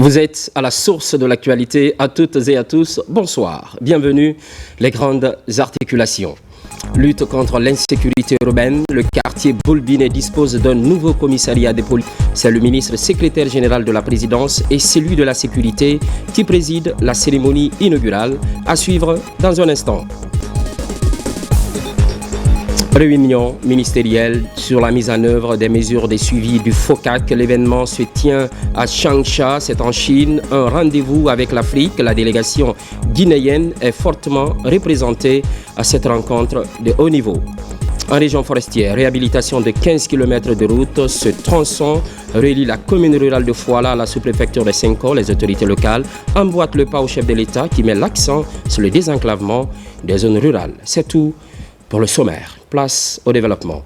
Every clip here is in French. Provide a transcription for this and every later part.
Vous êtes à la source de l'actualité, à toutes et à tous, bonsoir. Bienvenue, les grandes articulations. Lutte contre l'insécurité urbaine, le quartier Boulbinet dispose d'un nouveau commissariat de police. C'est le ministre secrétaire général de la présidence et celui de la sécurité qui préside la cérémonie inaugurale. À suivre dans un instant. Réunion ministérielle sur la mise en œuvre des mesures de suivi du FOCAC. L'événement se tient à Changsha, c'est en Chine. Un rendez-vous avec l'Afrique. La délégation guinéenne est fortement représentée à cette rencontre de haut niveau. En région forestière, réhabilitation de 15 km de route. Ce tronçon relie la commune rurale de Fouala à la sous-préfecture de Senko. Les autorités locales emboîtent le pas au chef de l'État qui met l'accent sur le désenclavement des zones rurales. C'est tout pour le sommaire. Place au développement.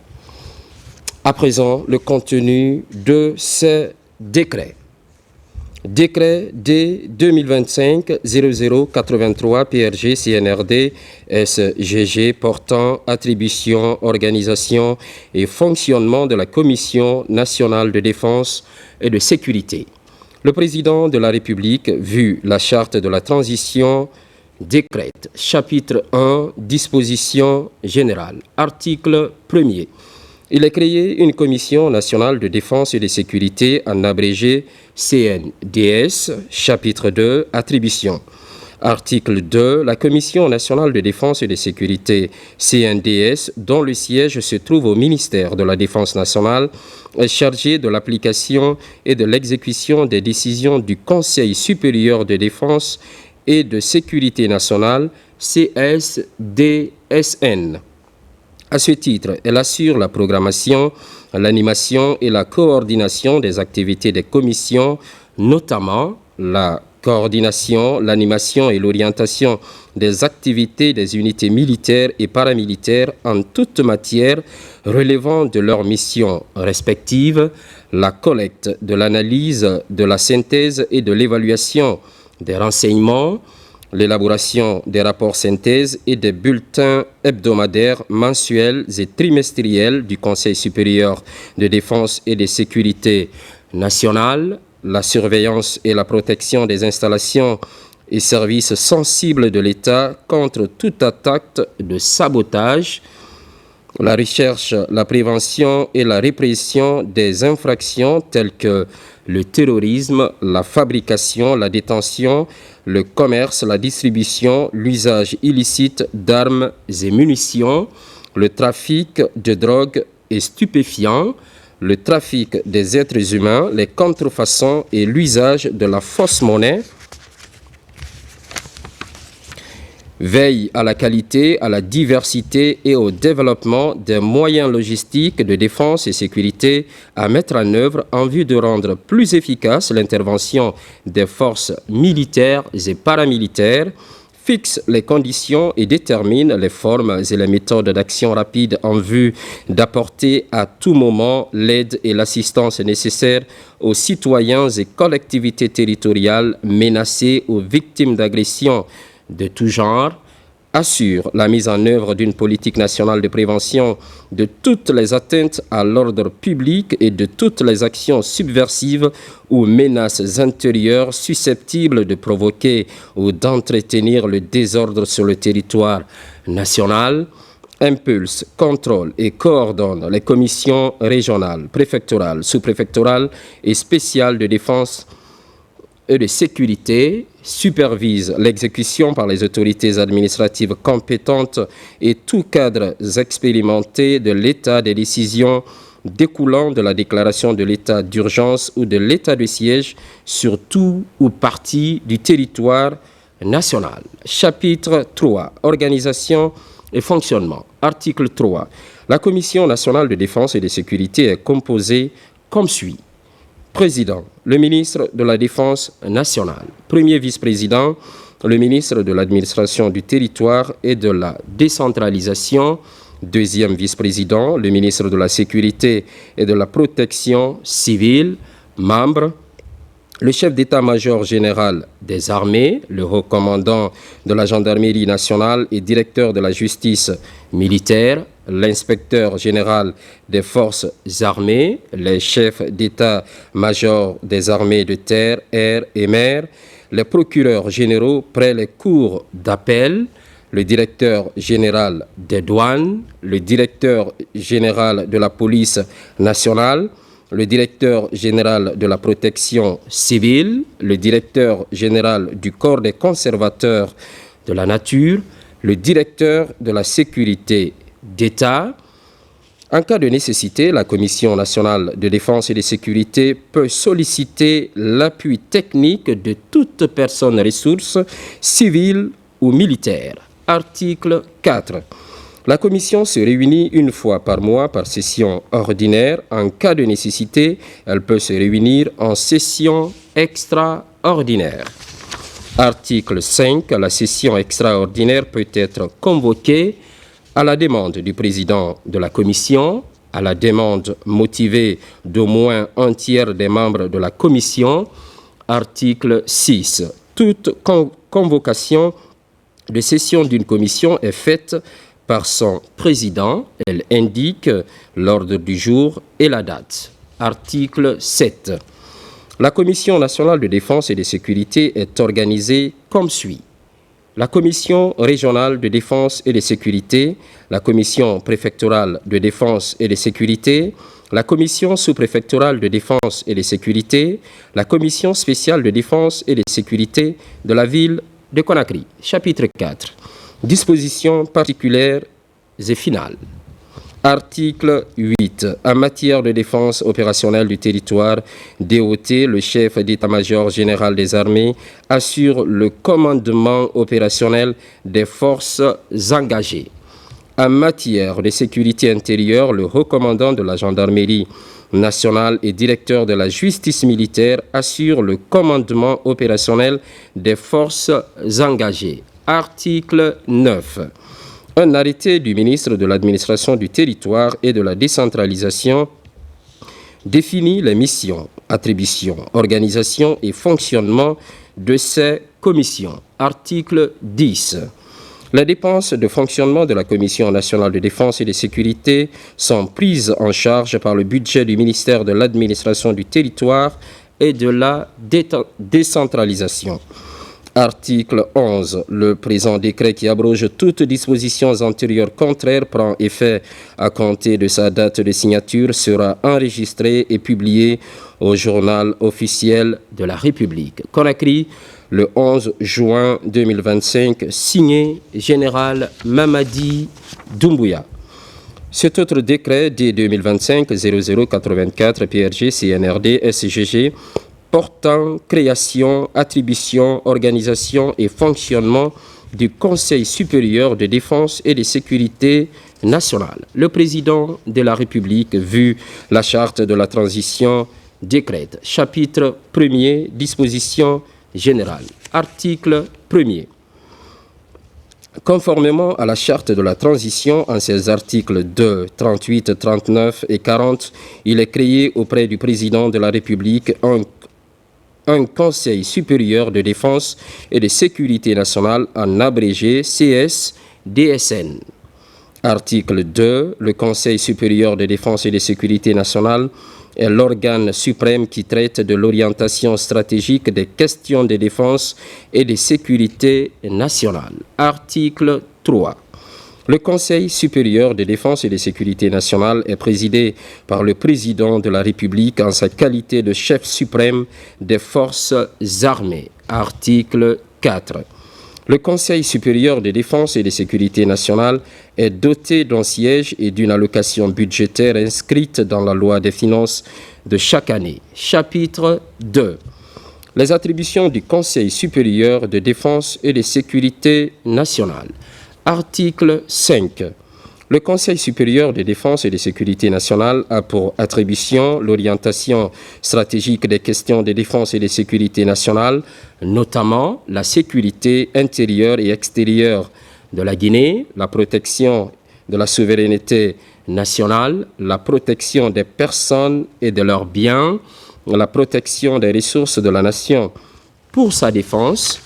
À présent, le contenu de ces décrets. Décret D 2025-0083 PRG CNRD SGG portant attribution, organisation et fonctionnement de la Commission nationale de défense et de sécurité. Le président de la République, vu la charte de la transition, décrète. Chapitre 1, dispositions générales. Article 1er. Il est créé une commission nationale de défense et de sécurité, en abrégé CNDS. Chapitre 2, attributions. Article 2. La commission nationale de défense et de sécurité, CNDS, dont le siège se trouve au ministère de la Défense nationale, est chargée de l'application et de l'exécution des décisions du Conseil supérieur de défense et de sécurité nationale, CSDSN. À ce titre, elle assure la programmation, l'animation et la coordination des activités des commissions, notamment la coordination, l'animation et l'orientation des activités des unités militaires et paramilitaires en toute matière relevant de leurs missions respectives, la collecte, de l'analyse, de la synthèse et de l'évaluation des renseignements, l'élaboration des rapports synthèse et des bulletins hebdomadaires, mensuels et trimestriels du Conseil supérieur de défense et de sécurité nationale, la surveillance et la protection des installations et services sensibles de l'État contre toute attaque de sabotage, la recherche, la prévention et la répression des infractions telles que le terrorisme, la fabrication, la détention, le commerce, la distribution, l'usage illicite d'armes et munitions, le trafic de drogue et stupéfiants, le trafic des êtres humains, les contrefaçons et l'usage de la fausse monnaie. Veille à la qualité, à la diversité et au développement des moyens logistiques de défense et sécurité à mettre en œuvre en vue de rendre plus efficace l'intervention des forces militaires et paramilitaires, fixe les conditions et détermine les formes et les méthodes d'action rapide en vue d'apporter à tout moment l'aide et l'assistance nécessaires aux citoyens et collectivités territoriales menacées ou victimes d'agressions de tout genre, assure la mise en œuvre d'une politique nationale de prévention de toutes les atteintes à l'ordre public et de toutes les actions subversives ou menaces intérieures susceptibles de provoquer ou d'entretenir le désordre sur le territoire national, impulse, contrôle et coordonne les commissions régionales, préfectorales, sous-préfectorales et spéciales de défense et de sécurité, supervise l'exécution par les autorités administratives compétentes et tout cadre expérimenté de l'état des décisions découlant de la déclaration de l'état d'urgence ou de l'état de siège sur tout ou partie du territoire national. Chapitre 3. Organisation et fonctionnement. Article 3. La Commission nationale de défense et de sécurité est composée comme suit. Président, le ministre de la Défense nationale. Premier vice-président, le ministre de l'Administration du territoire et de la décentralisation. Deuxième vice-président, le ministre de la Sécurité et de la Protection civile. Membre, le chef d'état-major général des armées, le haut commandant de la gendarmerie nationale et directeur de la justice militaire. l'inspecteur général des forces armées, les chefs d'état-major des armées de terre, air et mer, les procureurs généraux près les cours d'appel, le directeur général des douanes, le directeur général de la police nationale, le directeur général de la protection civile, le directeur général du corps des conservateurs de la nature, le directeur de la sécurité d'État. En cas de nécessité, la Commission nationale de défense et de sécurité peut solliciter l'appui technique de toute personne ressource, civile ou militaire. Article 4. La Commission se réunit une fois par mois par session ordinaire. En cas de nécessité, elle peut se réunir en session extraordinaire. Article 5. La session extraordinaire peut être convoquée à la demande du président de la Commission, à la demande motivée d'au moins un tiers des membres de la Commission. Article 6. Toute convocation de session d'une commission est faite par son président. Elle indique l'ordre du jour et la date. Article 7. La Commission nationale de défense et de sécurité est organisée comme suit. La Commission régionale de défense et de sécurité, la Commission préfectorale de défense et de sécurité, la Commission sous-préfectorale de défense et de sécurité, la Commission spéciale de défense et de sécurité de la ville de Conakry. Chapitre 4. Dispositions particulières et finales. Article 8. En matière de défense opérationnelle du territoire, DOT, le chef d'état-major général des armées, assure le commandement opérationnel des forces engagées. En matière de sécurité intérieure, le haut commandant de la gendarmerie nationale et directeur de la justice militaire assure le commandement opérationnel des forces engagées. Article 9. Un arrêté du ministre de l'Administration du territoire et de la décentralisation définit les missions, attributions, organisation et fonctionnement de ces commissions. Article 10. Les dépenses de fonctionnement de la Commission nationale de défense et de sécurité sont prises en charge par le budget du ministère de l'Administration du territoire et de la décentralisation. Article 11. Le présent décret qui abroge toutes dispositions antérieures contraires prend effet à compter de sa date de signature, sera enregistré et publié au journal officiel de la République. Conakry, le 11 juin 2025, signé Général Mamadi Doumbouya. Cet autre décret D 2025-0084 PRG CNRD SGG portant création, attribution, organisation et fonctionnement du Conseil supérieur de défense et de sécurité nationale. Le président de la République, vu la charte de la transition, décrète. Chapitre 1er, dispositions générales. Article 1er. Conformément à la charte de la transition, en ses articles 2, 38, 39 et 40, il est créé auprès du président de la République un Conseil supérieur de défense et de sécurité nationale, en abrégé CS-DSN. Article 2. Le Conseil supérieur de défense et de sécurité nationale est l'organe suprême qui traite de l'orientation stratégique des questions de défense et de sécurité nationale. Article 3. Le Conseil supérieur de défense et de sécurité nationale est présidé par le président de la République en sa qualité de chef suprême des forces armées. Article 4. Le Conseil supérieur de défense et de sécurité nationale est doté d'un siège et d'une allocation budgétaire inscrite dans la loi des finances de chaque année. Chapitre 2. Les attributions du Conseil supérieur de défense et de sécurité nationale. Article 5. Le Conseil supérieur de défense et de sécurité nationale a pour attribution l'orientation stratégique des questions de défense et de sécurité nationale, notamment la sécurité intérieure et extérieure de la Guinée, la protection de la souveraineté nationale, la protection des personnes et de leurs biens, la protection des ressources de la nation pour sa défense,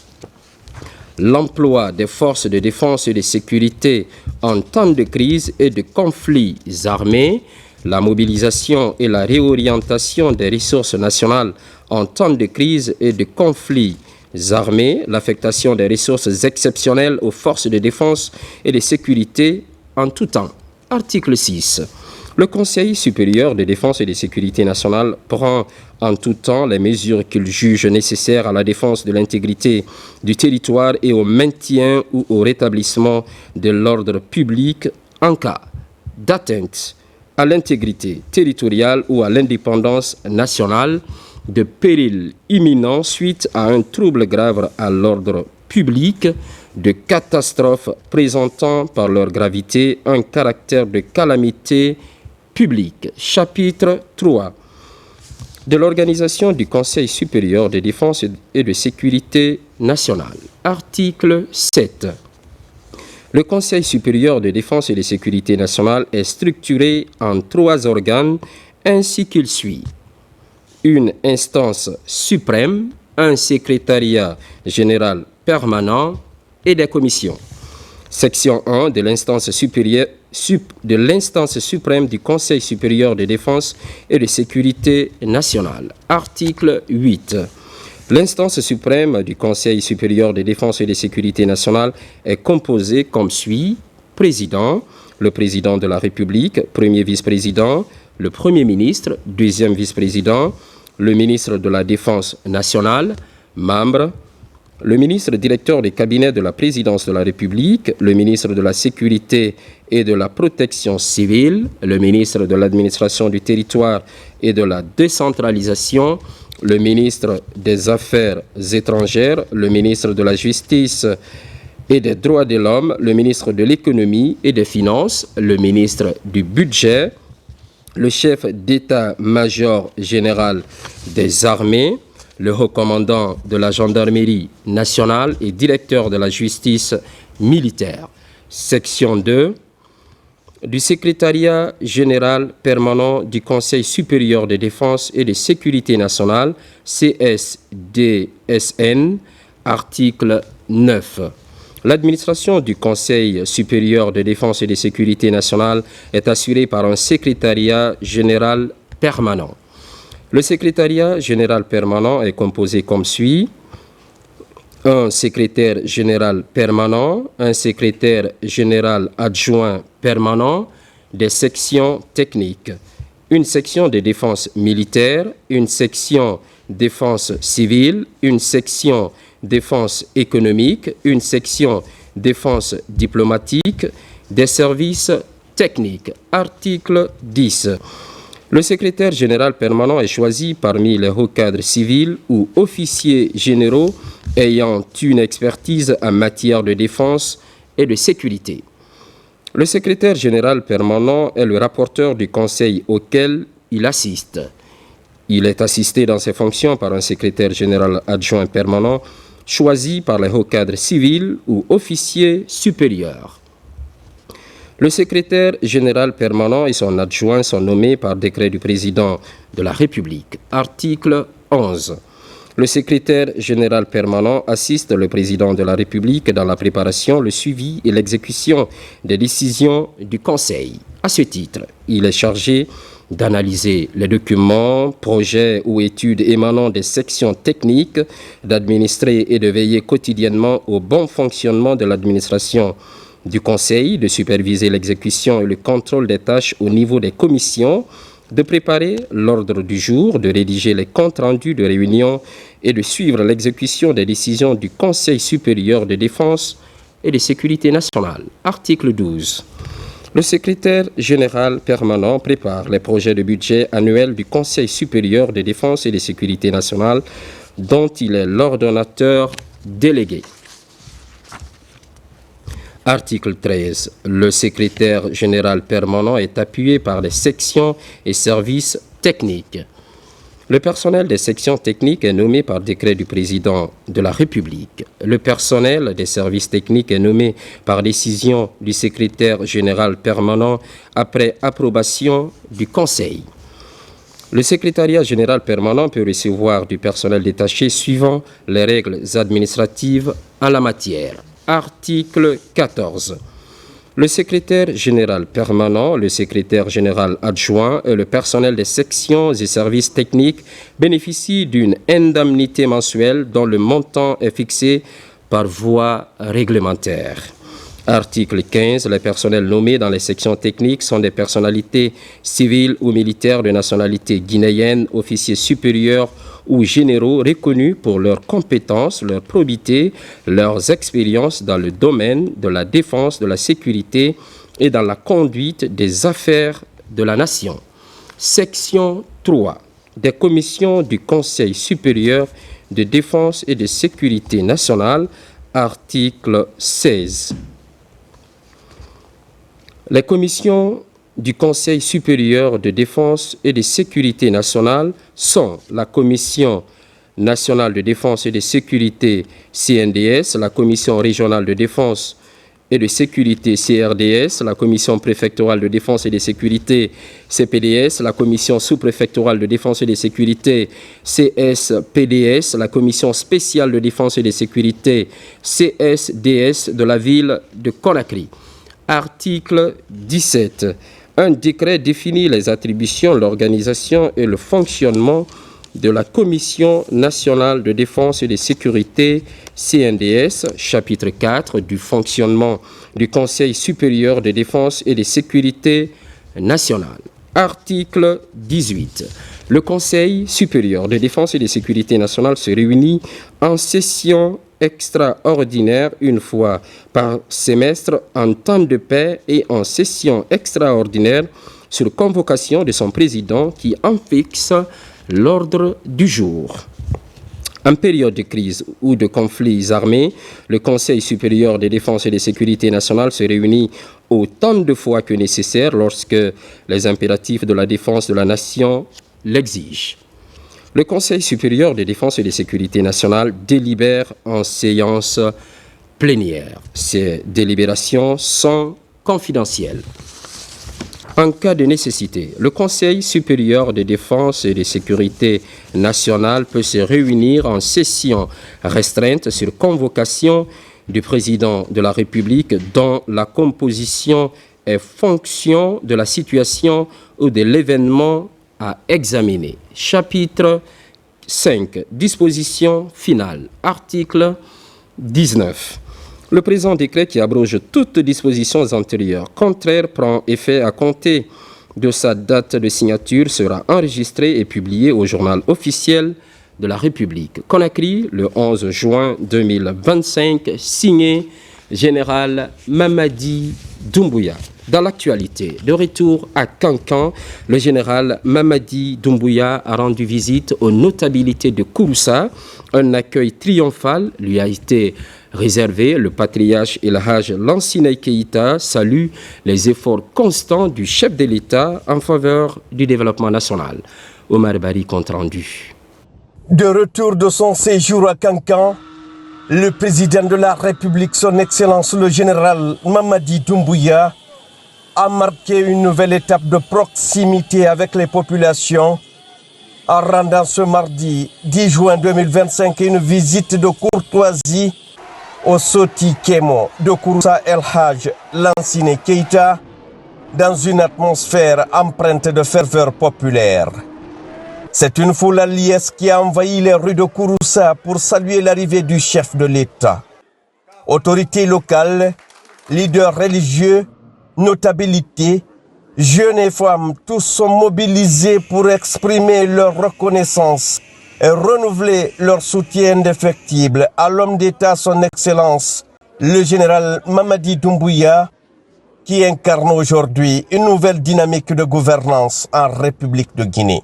l'emploi des forces de défense et de sécurité en temps de crise et de conflits armés, la mobilisation et la réorientation des ressources nationales en temps de crise et de conflits armés, l'affectation des ressources exceptionnelles aux forces de défense et de sécurité en tout temps. Article 6. Le Conseil supérieur de défense et de sécurité nationale prend en tout temps les mesures qu'il juge nécessaires à la défense de l'intégrité du territoire et au maintien ou au rétablissement de l'ordre public en cas d'atteinte à l'intégrité territoriale ou à l'indépendance nationale, de péril imminent suite à un trouble grave à l'ordre public, de catastrophes présentant par leur gravité un caractère de calamité publique. Chapitre 3 de l'organisation du Conseil supérieur de défense et de sécurité nationale. Article 7. Le Conseil supérieur de défense et de sécurité nationale est structuré en 3 organes ainsi qu'il suit. Une instance suprême, un secrétariat général permanent et des commissions. Section 1 de l'instance suprême du Conseil supérieur de défense et de sécurité nationale. Article 8. L'instance suprême du Conseil supérieur de défense et de sécurité nationale est composée comme suit: président, le président de la République, premier vice-président, le premier ministre, deuxième vice-président, le ministre de la Défense nationale, membres, le ministre directeur des cabinets de la présidence de la République, le ministre de la Sécurité et de la Protection civile, le ministre de l'Administration du territoire et de la décentralisation, le ministre des Affaires étrangères, le ministre de la Justice et des droits de l'homme, le ministre de l'Économie et des Finances, le ministre du Budget, le chef d'état-major général des armées, le haut commandant de la gendarmerie nationale et directeur de la justice militaire. Section 2 du secrétariat général permanent du Conseil supérieur de défense et de sécurité nationale, CSDSN, article 9. L'administration du Conseil supérieur de défense et de sécurité nationale est assurée par un secrétariat général permanent. Le secrétariat général permanent est composé comme suit: un secrétaire général permanent, un secrétaire général adjoint permanent, des sections techniques, une section de défense militaire, une section défense civile, une section défense économique, une section défense diplomatique, des services techniques. Article 10. Le secrétaire général permanent est choisi parmi les hauts cadres civils ou officiers généraux ayant une expertise en matière de défense et de sécurité. Le secrétaire général permanent est le rapporteur du conseil auquel il assiste. Il est assisté dans ses fonctions par un secrétaire général adjoint permanent choisi par les hauts cadres civils ou officiers supérieurs. Le secrétaire général permanent et son adjoint sont nommés par décret du président de la République. Article 11. Le secrétaire général permanent assiste le président de la République dans la préparation, le suivi et l'exécution des décisions du Conseil. À ce titre, il est chargé d'analyser les documents, projets ou études émanant des sections techniques, d'administrer et de veiller quotidiennement au bon fonctionnement de l'administration du Conseil, de superviser l'exécution et le contrôle des tâches au niveau des commissions, de préparer l'ordre du jour, de rédiger les comptes rendus de réunions et de suivre l'exécution des décisions du Conseil supérieur de défense et de sécurité nationale. Article 12. Le secrétaire général permanent prépare les projets de budget annuel du Conseil supérieur de défense et de sécurité nationale dont il est l'ordonnateur délégué. Article 13. Le secrétaire général permanent est appuyé par les sections et services techniques. Le personnel des sections techniques est nommé par décret du président de la République. Le personnel des services techniques est nommé par décision du secrétaire général permanent après approbation du Conseil. Le secrétariat général permanent peut recevoir du personnel détaché suivant les règles administratives en la matière. Article 14. Le secrétaire général permanent, le secrétaire général adjoint et le personnel des sections et services techniques bénéficient d'une indemnité mensuelle dont le montant est fixé par voie réglementaire. Article 15. Les personnels nommés dans les sections techniques sont des personnalités civiles ou militaires de nationalité guinéenne, officiers supérieurs ou généraux reconnus pour leurs compétences, leur probité, leurs expériences dans le domaine de la défense, de la sécurité et dans la conduite des affaires de la nation. Section 3. Des commissions du Conseil supérieur de défense et de sécurité nationale. Article 16. Les commissions du Conseil supérieur de défense et de sécurité nationale sont la Commission nationale de défense et de sécurité CNDS, la Commission régionale de défense et de sécurité CRDS, la Commission préfectorale de défense et de sécurité CPDS, la Commission sous-préfectorale de défense et de sécurité CSPDS, la Commission spéciale de défense et de sécurité CSDS de la ville de Conakry. Article 17. Un décret définit les attributions, l'organisation et le fonctionnement de la Commission nationale de défense et de sécurité CNDS, chapitre 4 du fonctionnement du Conseil supérieur de défense et de sécurité nationale. Article 18. Le Conseil supérieur de défense et de sécurité nationale se réunit en session extraordinaire une fois par semestre en temps de paix et en session extraordinaire sur convocation de son président qui en fixe l'ordre du jour. En période de crise ou de conflits armés, le Conseil supérieur de défense et de sécurité nationale se réunit autant de fois que nécessaire lorsque les impératifs de la défense de la nation l'exigent. Le Conseil supérieur de défense et de sécurité nationale délibère en séance plénière. Ces délibérations sont confidentielles. En cas de nécessité, le Conseil supérieur de défense et de sécurité nationale peut se réunir en session restreinte sur convocation du président de la République dont la composition est fonction de la situation ou de l'événement à examiner. Chapitre 5. Disposition finale. Article 19. Le présent décret qui abroge toutes dispositions antérieures contraires prend effet à compter de sa date de signature, sera enregistré et publié au journal officiel de la République. Conakry, le 11 juin 2025, signé Général Mamadi Doumbouya. Dans l'actualité, de retour à Kankan, le général Mamadi Doumbouya a rendu visite aux notabilités de Kouroussa. Un accueil triomphal lui a été réservé. Le patriarche El Hadj Lansina Keïta salue les efforts constants du chef de l'État en faveur du développement national. Omar Bari, compte rendu. De retour de son séjour à Kankan, le président de la République, son Excellence le général Mamadi Doumbouya, a marqué une nouvelle étape de proximité avec les populations en rendant ce mardi 10 juin 2025 une visite de courtoisie au Soti Kémo de Kouroussa El Hadj Lansina Keïta dans une atmosphère empreinte de ferveur populaire. C'est une foule à liesse qui a envahi les rues de Kouroussa pour saluer l'arrivée du chef de l'État. Autorités locales, leaders religieux, notabilités, jeunes et femmes, tous sont mobilisés pour exprimer leur reconnaissance et renouveler leur soutien indéfectible à l'homme d'État, son Excellence, le général Mamadi Doumbouya, qui incarne aujourd'hui une nouvelle dynamique de gouvernance en République de Guinée.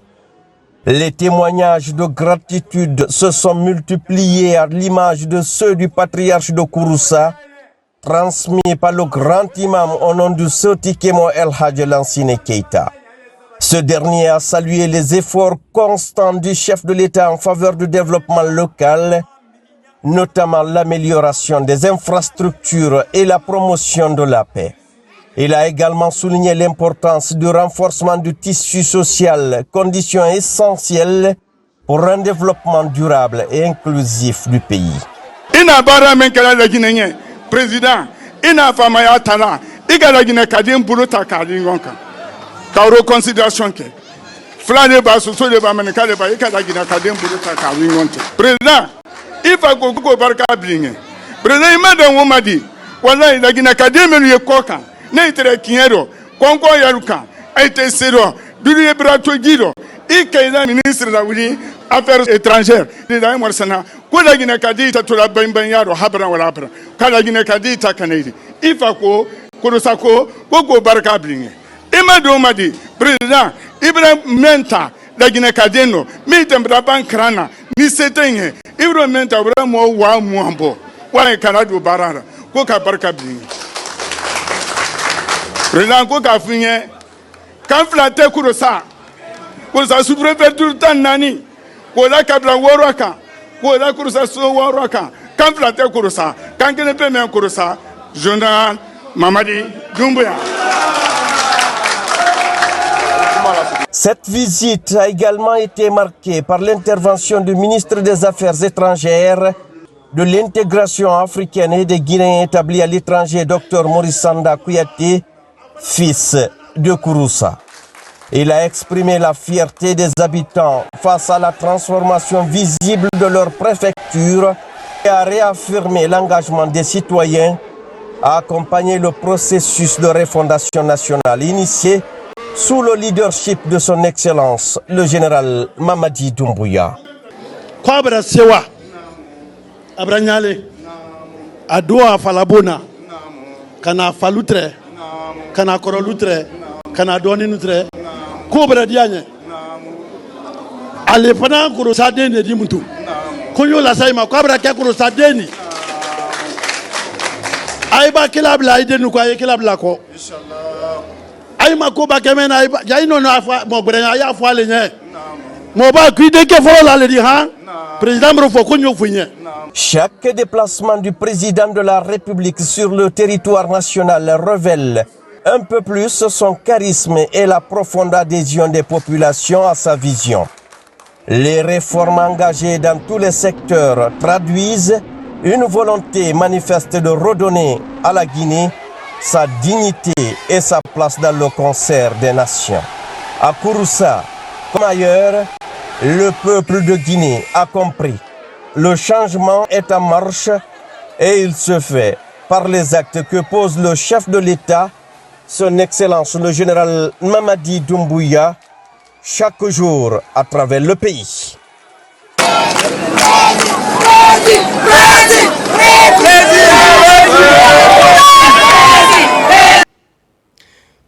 Les témoignages de gratitude se sont multipliés à l'image de ceux du patriarche de Kouroussa, transmis par le grand imam au nom du Soti Kémo El Hadj Lansina Keïta. Ce dernier a salué les efforts constants du chef de l'État en faveur du développement local, notamment l'amélioration des infrastructures et la promotion de la paix. Il a également souligné l'importance du renforcement du tissu social, condition essentielle pour un développement durable et inclusif du pays. Ina bara men kala la Guinée président ina fama ya tala igala Guinée kadin buluta kadin gonka ka reconsidération ke flane ba so de ba men kala ba igala Guinée kadin buluta kadin gonka président ifa ko barka blinge président madan wo madi wallahi la Guinée kadin men ye koka ne itere kiero konko yaruka aite sero duri brato gido ikaida ministre la wuli affaires étrangères de la morsana ko la Guinée kadita to la banban yaro habran wala habran kala Guinée kadita kanedi ifa ko sako ko barka blinge imado madi président Ibrahim menta la Guinée kadeno mi tembra bankrana ni setenye Ibrahim menta bra mo wa muambo wa kanadu barara ko ka barka blinge président ko ka finye kan flate kurosa sous-préfecture tanani ko la kabla woraka ko la kurosa so woraka kan flate kurosa kan kene pe men kurosa journal Mamadi Doumbouya. Cette visite a également été marquée par l'intervention du ministre des Affaires étrangères, de l'intégration africaine et des Guinéens établis à l'étranger, Dr Maurice Sanda Kouyaté, fils de Kouroussa. Il a exprimé la fierté des habitants face à la transformation visible de leur préfecture et a réaffirmé l'engagement des citoyens à accompagner le processus de refondation nationale initié sous le leadership de son Excellence, le général Mamadi Doumbouya. Kwabra sewa abranyale adoa falabona kana falutre kana korolutre kana doni nutre kobra dianye ale fana kuro sadeni di muntu kunyo la sayma kwabra ke kuro sadeni aiba kilabla idenu kwa kilabla ko inshallah aima ko ba kemena aiba jaino no afa mo brenya ya fo ale nye mo ba kuide ke fo la le di ha président mrofo kunyo funye. Chaque déplacement du président de la République sur le territoire national révèle un peu plus son charisme et la profonde adhésion des populations à sa vision. Les réformes engagées dans tous les secteurs traduisent une volonté manifeste de redonner à la Guinée sa dignité et sa place dans le concert des nations. À Kouroussa, comme ailleurs, le peuple de Guinée a compris. Le changement est en marche et il se fait par les actes que pose le chef de l'État, son Excellence le général Mamadi Doumbouya, chaque jour à travers le pays.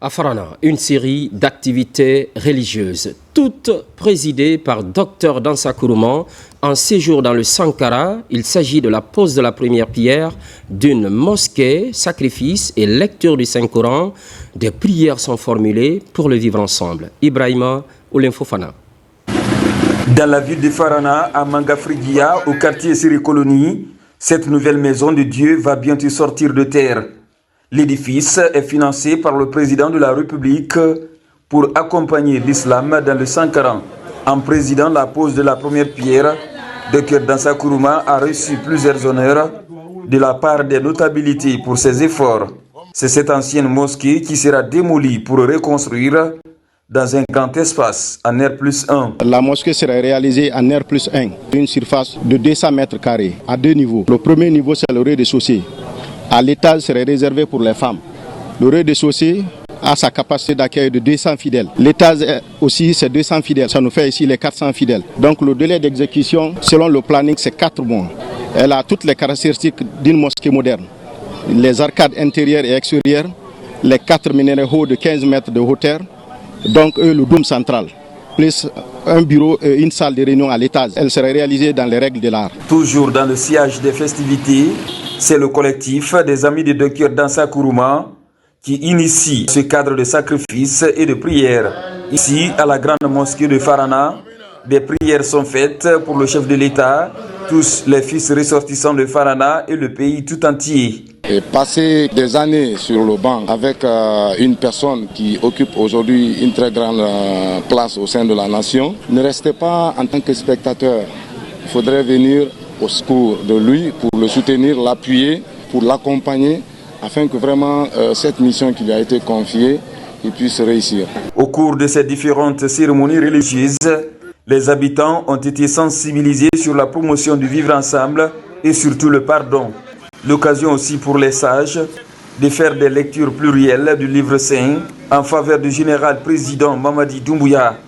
À Farana, une série d'activités religieuses, toutes présidées par Dr Dansa Kourouman. En séjour dans le Sankara, il s'agit de la pose de la première pierre d'une mosquée, sacrifice et lecture du Saint-Coran. Des prières sont formulées pour le vivre ensemble. Ibrahima Oulenfofana. Dans la ville de Farana, à Mangafrigia, au quartier Siri-Colonie, cette nouvelle maison de Dieu va bientôt sortir de terre. L'édifice est financé par le président de la République pour accompagner l'islam dans le Sankara. En présidant la pose de la première pierre, Dr Dansa Kourouman a reçu plusieurs honneurs de la part des notabilités pour ses efforts. C'est cette ancienne mosquée qui sera démolie pour reconstruire dans un grand espace en R+1. La mosquée sera réalisée en R+1, une surface de 200 mètres carrés à deux niveaux. Le premier niveau, c'est le rez-de-chaussée. À l'étage serait réservé pour les femmes. Le rez-de-chaussée a sa capacité d'accueil de 200 fidèles. L'étage aussi, c'est 200 fidèles. Ça nous fait ici les 400 fidèles. Donc le délai d'exécution, selon le planning, c'est 4 mois. Elle a toutes les caractéristiques d'une mosquée moderne. Les arcades intérieures et extérieures, les 4 minarets hauts de 15 mètres de hauteur, donc le dôme central, plus un bureau et une salle de réunion à l'étage. Elle serait réalisée dans les règles de l'art. Toujours dans le sillage des festivités, c'est le collectif des amis de Dr Dansa Kourouman qui initie ce cadre de sacrifice et de prière. Ici, à la grande mosquée de Farana, des prières sont faites pour le chef de l'État, tous les fils ressortissants de Farana et le pays tout entier. Et passer des années sur le banc avec une personne qui occupe aujourd'hui une très grande place au sein de la nation, ne restez pas en tant que spectateur. Il faudrait venir au secours de lui pour le soutenir, l'appuyer, pour l'accompagner, afin que vraiment cette mission qui lui a été confiée, il puisse réussir. Au cours de ces différentes cérémonies religieuses, les habitants ont été sensibilisés sur la promotion du vivre ensemble et surtout le pardon. L'occasion aussi pour les sages de faire des lectures plurielles du livre saint en faveur du général président Mamadi Doumbouya.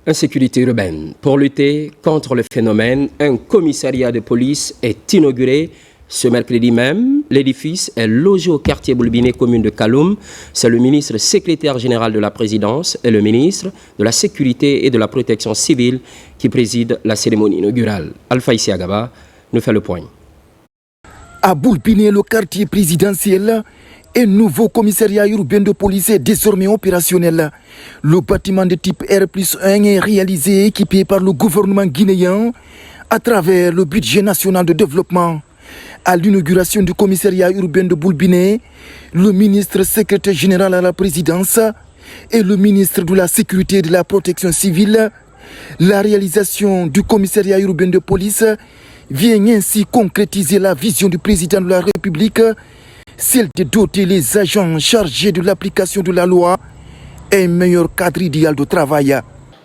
Insécurité urbaine. Pour lutter contre le phénomène, un commissariat de police est inauguré ce mercredi même. L'édifice est logé au quartier Boulbiné, commune de Kaloum. C'est le ministre secrétaire général de la présidence et le ministre de la sécurité et de la protection civile qui préside la cérémonie inaugurale. Alpha Isiagaba nous fait le point. À Boulbiné, le quartier présidentiel, un nouveau commissariat urbain de police est désormais opérationnel. Le bâtiment de type R+1 est réalisé et équipé par le gouvernement guinéen à travers le budget national de développement. À l'inauguration du commissariat urbain de Boulbiné, le ministre secrétaire général à la présidence et le ministre de la sécurité et de la protection civile, la réalisation du commissariat urbain de police vient ainsi concrétiser la vision du président de la République, celle de doter les agents chargés de l'application de la loi un meilleur cadre idéal de travail.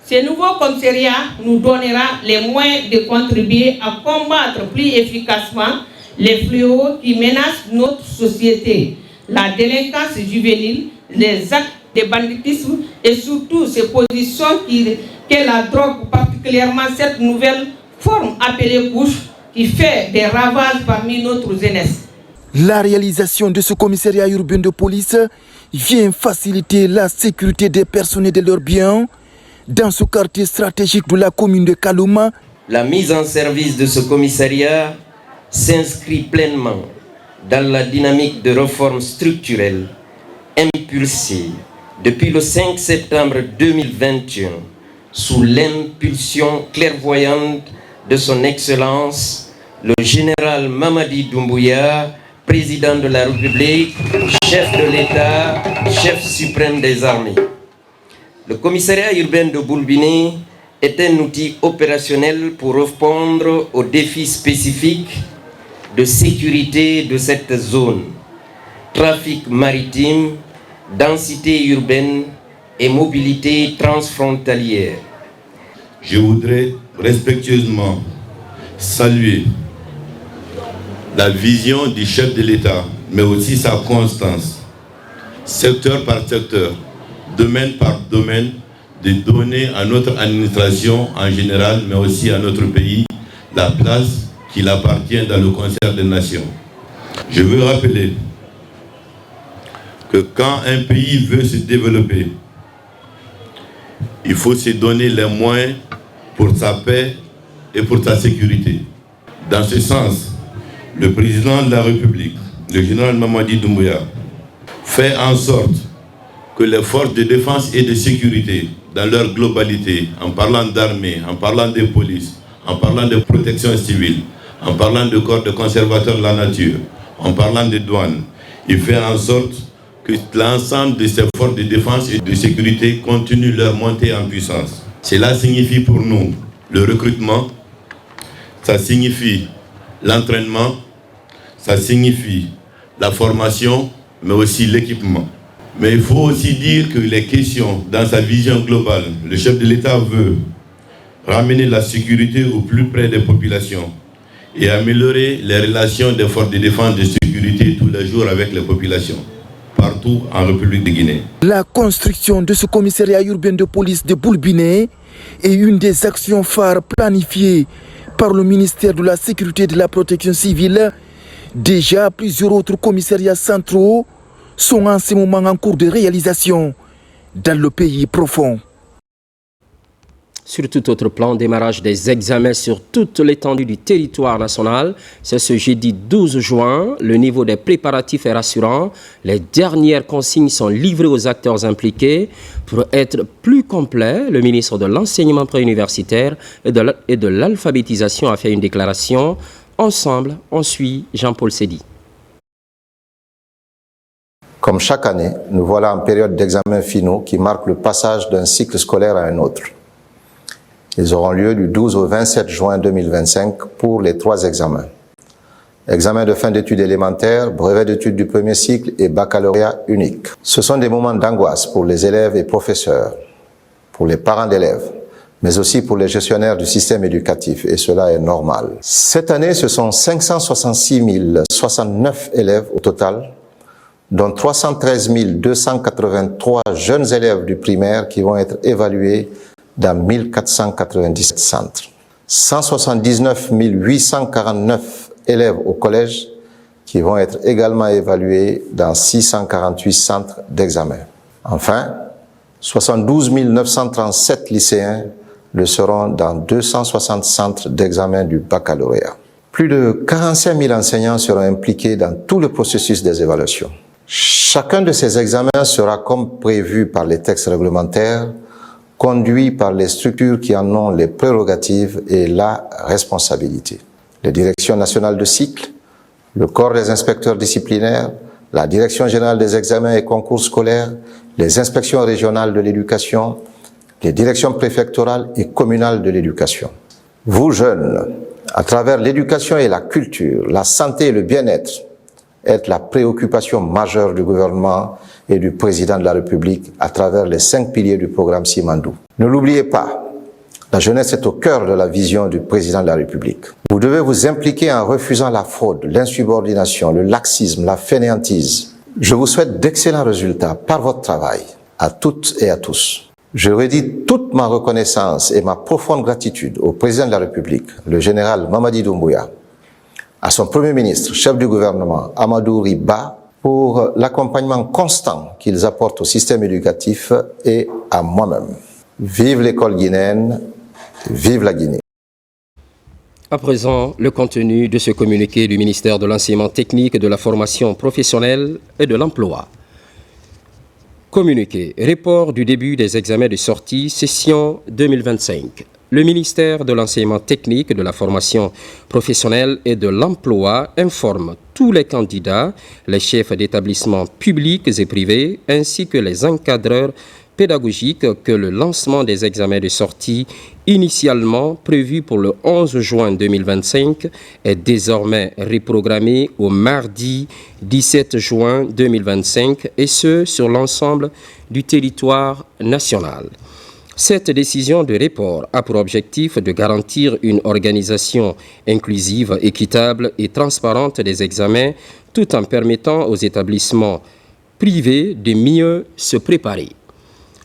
Ce nouveau commissariat nous donnera les moyens de contribuer à combattre plus efficacement les fléaux qui menacent notre société, la délinquance juvénile, les actes de banditisme et surtout ces positions que la drogue, particulièrement cette nouvelle forme appelée couche, qui fait des ravages parmi notre jeunesse. La réalisation de ce commissariat urbain de police vient faciliter la sécurité des personnes et de leurs biens dans ce quartier stratégique de la commune de Kaloum. La mise en service de ce commissariat s'inscrit pleinement dans la dynamique de réforme structurelle impulsée depuis le 5 septembre 2021 sous l'impulsion clairvoyante de son Excellence, le général Mamadi Doumbouya, président de la République, chef de l'État, chef suprême des armées. Le commissariat urbain de Boulbiné est un outil opérationnel pour répondre aux défis spécifiques de sécurité de cette zone. Trafic maritime, densité urbaine et mobilité transfrontalière. Je voudrais respectueusement saluer la vision du chef de l'État, mais aussi sa constance, secteur par secteur, domaine par domaine, de donner à notre administration en général, mais aussi à notre pays, la place qu'il appartient dans le concert des nations. Je veux rappeler que quand un pays veut se développer, il faut se donner les moyens pour sa paix et pour sa sécurité. Dans ce sens, le président de la République, le général Mamadi Doumbouya, fait en sorte que les forces de défense et de sécurité, dans leur globalité, en parlant d'armée, en parlant de police, en parlant de protection civile, en parlant de corps de conservateurs de la nature, en parlant de douane, il fait en sorte que l'ensemble de ces forces de défense et de sécurité continuent leur montée en puissance. Cela signifie pour nous le recrutement, ça signifie l'entraînement, ça signifie la formation, mais aussi l'équipement. Mais il faut aussi dire que les questions, dans sa vision globale, le chef de l'État veut ramener la sécurité au plus près des populations et améliorer les relations des forces de défense et de sécurité tous les jours avec les populations, partout en République de Guinée. La construction de ce commissariat urbain de police de Boulbiné est une des actions phares planifiées par le ministère de la Sécurité et de la Protection civile. Déjà, plusieurs autres commissariats centraux sont en ce moment en cours de réalisation dans le pays profond. Sur tout autre plan, démarrage des examens sur toute l'étendue du territoire national. C'est ce jeudi 12 juin. Le niveau des préparatifs est rassurant. Les dernières consignes sont livrées aux acteurs impliqués. Pour être plus complet, le ministre de l'Enseignement préuniversitaire et de l'Alphabétisation a fait une déclaration Ensemble, on suit Jean-Paul Sédi. Comme chaque année, nous voilà en période d'examens finaux qui marque le passage d'un cycle scolaire à un autre. Ils auront lieu du 12 au 27 juin 2025 pour les 3 examens. Examen de fin d'études élémentaires, brevet d'études du premier cycle et baccalauréat unique. Ce sont des moments d'angoisse pour les élèves et professeurs, pour les parents d'élèves, mais aussi pour les gestionnaires du système éducatif, et cela est normal. Cette année, ce sont 566 069 élèves au total, dont 313 283 jeunes élèves du primaire qui vont être évalués dans 1497 centres. 179 849 élèves au collège qui vont être également évalués dans 648 centres d'examen. Enfin, 72 937 lycéens le seront dans 260 centres d'examen du baccalauréat. Plus de 45 000 enseignants seront impliqués dans tout le processus des évaluations. Chacun de ces examens sera, comme prévu par les textes réglementaires, conduit par les structures qui en ont les prérogatives et la responsabilité. Les directions nationales de cycle, le corps des inspecteurs disciplinaires, la direction générale des examens et concours scolaires, les inspections régionales de l'éducation, les directions préfectorales et communales de l'éducation. Vous jeunes, à travers l'éducation et la culture, la santé et le bien-être, est la préoccupation majeure du gouvernement et du président de la République à travers les 5 piliers du programme Simandou. Ne l'oubliez pas, la jeunesse est au cœur de la vision du président de la République. Vous devez vous impliquer en refusant la fraude, l'insubordination, le laxisme, la fainéantise. Je vous souhaite d'excellents résultats par votre travail, à toutes et à tous. Je redis toute ma reconnaissance et ma profonde gratitude au président de la République, le général Mamadi Doumbouya, à son Premier ministre, chef du gouvernement, Amadou Riba, pour l'accompagnement constant qu'ils apportent au système éducatif et à moi-même. Vive l'école guinéenne, vive la Guinée. À présent, le contenu de ce communiqué du ministère de l'Enseignement technique, de la formation professionnelle et de l'emploi. Communiqué, report du début des examens de sortie, session 2025. Le ministère de l'Enseignement technique, de la formation professionnelle et de l'emploi informe tous les candidats, les chefs d'établissements publics et privés, ainsi que les encadreurs pédagogiques que le lancement des examens de sortie initialement prévu pour le 11 juin 2025 est désormais reprogrammé au mardi 17 juin 2025 et ce sur l'ensemble du territoire national. Cette décision de report a pour objectif de garantir une organisation inclusive, équitable et transparente des examens tout en permettant aux établissements privés de mieux se préparer.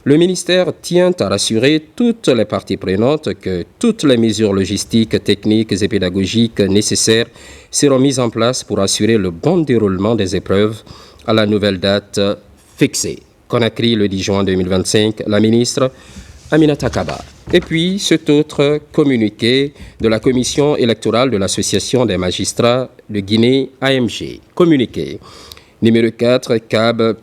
Le ministère tient à rassurer toutes les parties prenantes que toutes les mesures logistiques, techniques et pédagogiques nécessaires seront mises en place pour assurer le bon déroulement des épreuves à la nouvelle date fixée. Conakry, le 10 juin 2025, la ministre Aminata Kaba. Et puis, cet autre communiqué de la Commission électorale de l'Association des magistrats de Guinée, AMG. Communiqué numéro 4, CAB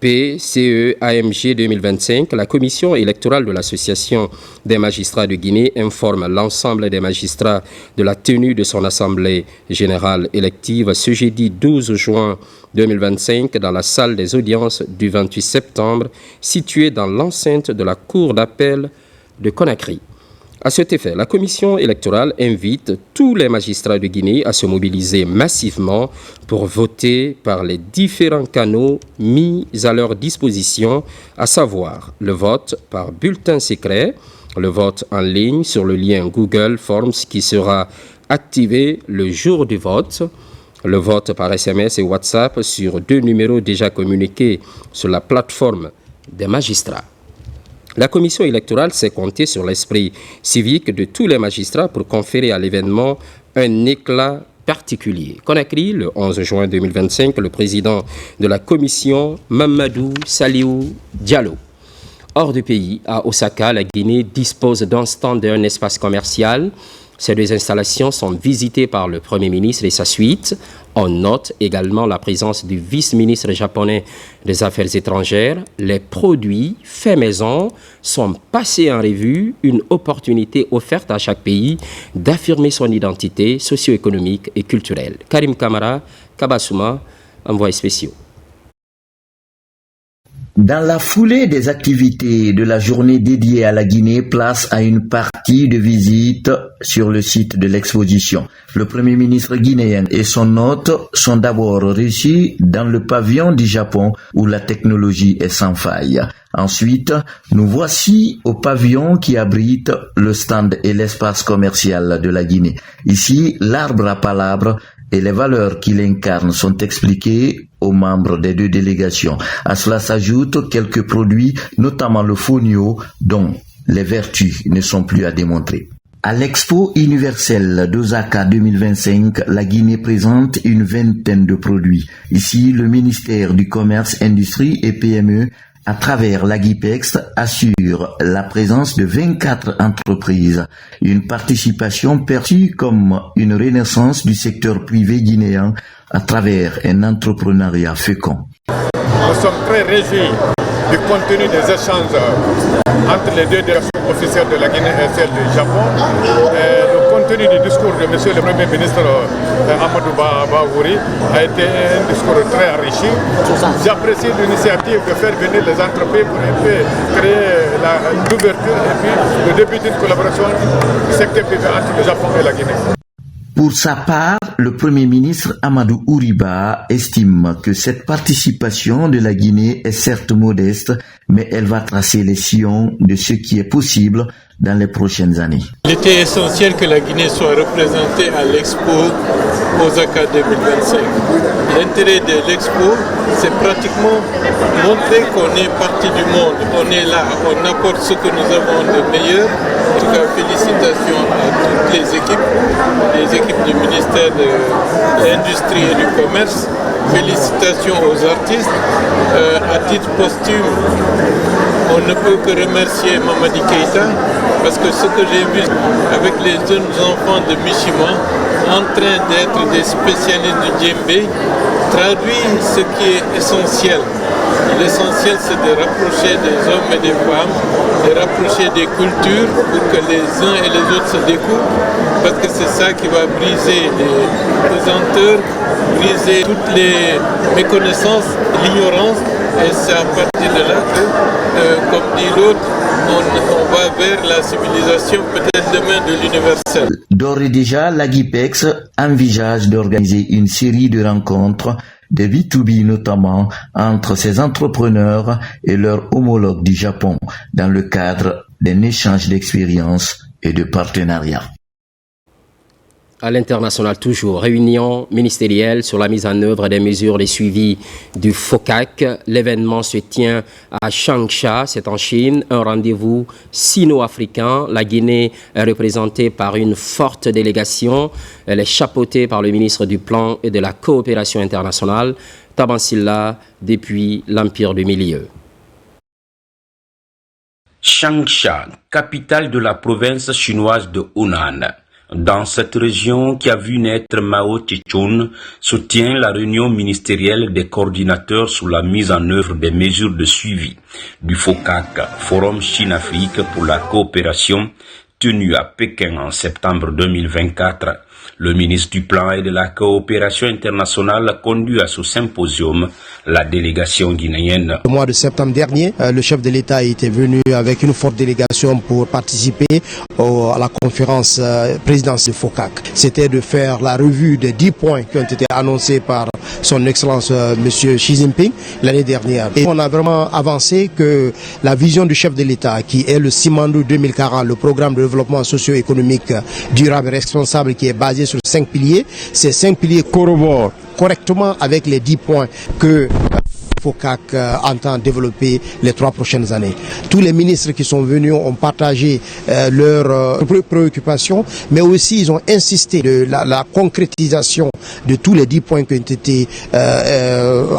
PCE AMG 2025, la Commission électorale de l'Association des magistrats de Guinée informe l'ensemble des magistrats de la tenue de son Assemblée générale élective ce jeudi 12 juin 2025 dans la salle des audiences du 28 septembre située dans l'enceinte de la Cour d'appel de Conakry. À cet effet, la Commission électorale invite tous les magistrats de Guinée à se mobiliser massivement pour voter par les différents canaux mis à leur disposition, à savoir le vote par bulletin secret, le vote en ligne sur le lien Google Forms qui sera activé le jour du vote, le vote par SMS et WhatsApp sur 2 numéros déjà communiqués sur la plateforme des magistrats. La commission électorale s'est comptée sur l'esprit civique de tous les magistrats pour conférer à l'événement un éclat particulier. Conakry, le 11 juin 2025, le président de la commission, Mamadou Saliou Diallo. Hors du pays, à Osaka, la Guinée dispose d'un stand et un espace commercial Ces deux installations sont visitées par le Premier ministre et sa suite. On note également la présence du vice-ministre japonais des Affaires étrangères. Les produits faits maison sont passés en revue, une opportunité offerte à chaque pays d'affirmer son identité socio-économique et culturelle. Karim Kamara, Kabasouma, envoyé spécial. Dans la foulée des activités de la journée dédiée à la Guinée, place à une partie de visite sur le site de l'exposition. Le Premier ministre guinéen et son hôte sont d'abord reçus dans le pavillon du Japon où la technologie est sans faille. Ensuite, nous voici au pavillon qui abrite le stand et l'espace commercial de la Guinée. Ici, l'arbre à palabres et les valeurs qu'il incarne sont expliquées aux membres des deux délégations. À cela s'ajoutent quelques produits, notamment le fonio, dont les vertus ne sont plus à démontrer. À l'Expo universelle d'Osaka 2025, la Guinée présente une vingtaine de produits. Ici, le ministère du Commerce, Industrie et PME, à travers l'Agipex, assure la présence de 24 entreprises, une participation perçue comme une renaissance du secteur privé guinéen à travers un entrepreneuriat fécond. Nous sommes très réjouis du contenu des échanges entre les deux directions officielles de la Guinée et celle du Japon. Le contenu du discours de M. le Premier ministre Amadou Bawouri a été un discours très enrichi. J'apprécie l'initiative de faire venir les entreprises pour un peu créer l'ouverture et puis le début d'une collaboration du secteur privé entre le Japon et la Guinée. Pour sa part, le Premier ministre Amadou Ouriba estime que cette participation de la Guinée est certes modeste, mais elle va tracer les sillons de ce qui est possible dans les prochaines années. Il était essentiel que la Guinée soit représentée à l'Expo Osaka 2025. L'intérêt de l'Expo, c'est pratiquement montrer qu'on est partie du monde, on est là, on apporte ce que nous avons de meilleur. En tout cas, félicitations à toutes les équipes du ministère de l'Industrie et du Commerce. Félicitations aux artistes. À titre posthume, on ne peut que remercier Mamadi Keïta parce que ce que j'ai vu avec les jeunes enfants de Mishima en train d'être des spécialistes du djembé traduit ce qui est essentiel. L'essentiel, c'est de rapprocher des hommes et des femmes, de rapprocher des cultures pour que les uns et les autres se découvrent, parce que c'est ça qui va briser les pesanteurs, briser toutes les méconnaissances, l'ignorance, et c'est à partir de là que, comme dit l'autre, on va vers la civilisation peut-être demain de l'universel. D'ores et déjà, l'Agipex envisage d'organiser une série de rencontres de B2B notamment entre ces entrepreneurs et leurs homologues du Japon dans le cadre d'un échange d'expériences et de partenariats. À l'international toujours, réunion ministérielle sur la mise en œuvre des mesures de suivi du FOCAC. L'événement se tient à Changsha, c'est en Chine, un rendez-vous sino-africain. La Guinée est représentée par une forte délégation. Elle est chapeautée par le ministre du Plan et de la Coopération internationale, Tabansilla, depuis l'Empire du Milieu. Changsha, capitale de la province chinoise de Hunan. Dans cette région qui a vu naître Mao Tse-tung, se tient la réunion ministérielle des coordinateurs sur la mise en œuvre des mesures de suivi du FOCAC, Forum Chine-Afrique pour la coopération, tenu à Pékin en septembre 2024. Le ministre du Plan et de la Coopération internationale conduit à ce symposium la délégation guinéenne. Au mois de septembre dernier, le chef de l'État était venu avec une forte délégation pour participer à la conférence présidentielle du FOCAC. C'était de faire la revue des 10 points qui ont été annoncés par son Excellence M. Xi Jinping l'année dernière. Et on a vraiment avancé que la vision du chef de l'État, qui est le Simandou 2040, le programme de développement socio-économique durable et responsable qui est basé sur 5 piliers, ces 5 piliers corroborent correctement avec les 10 points que FOCAC entend développer les 3 prochaines années. Tous les ministres qui sont venus ont partagé leurs préoccupations, mais aussi ils ont insisté de la concrétisation de tous les 10 points qui ont été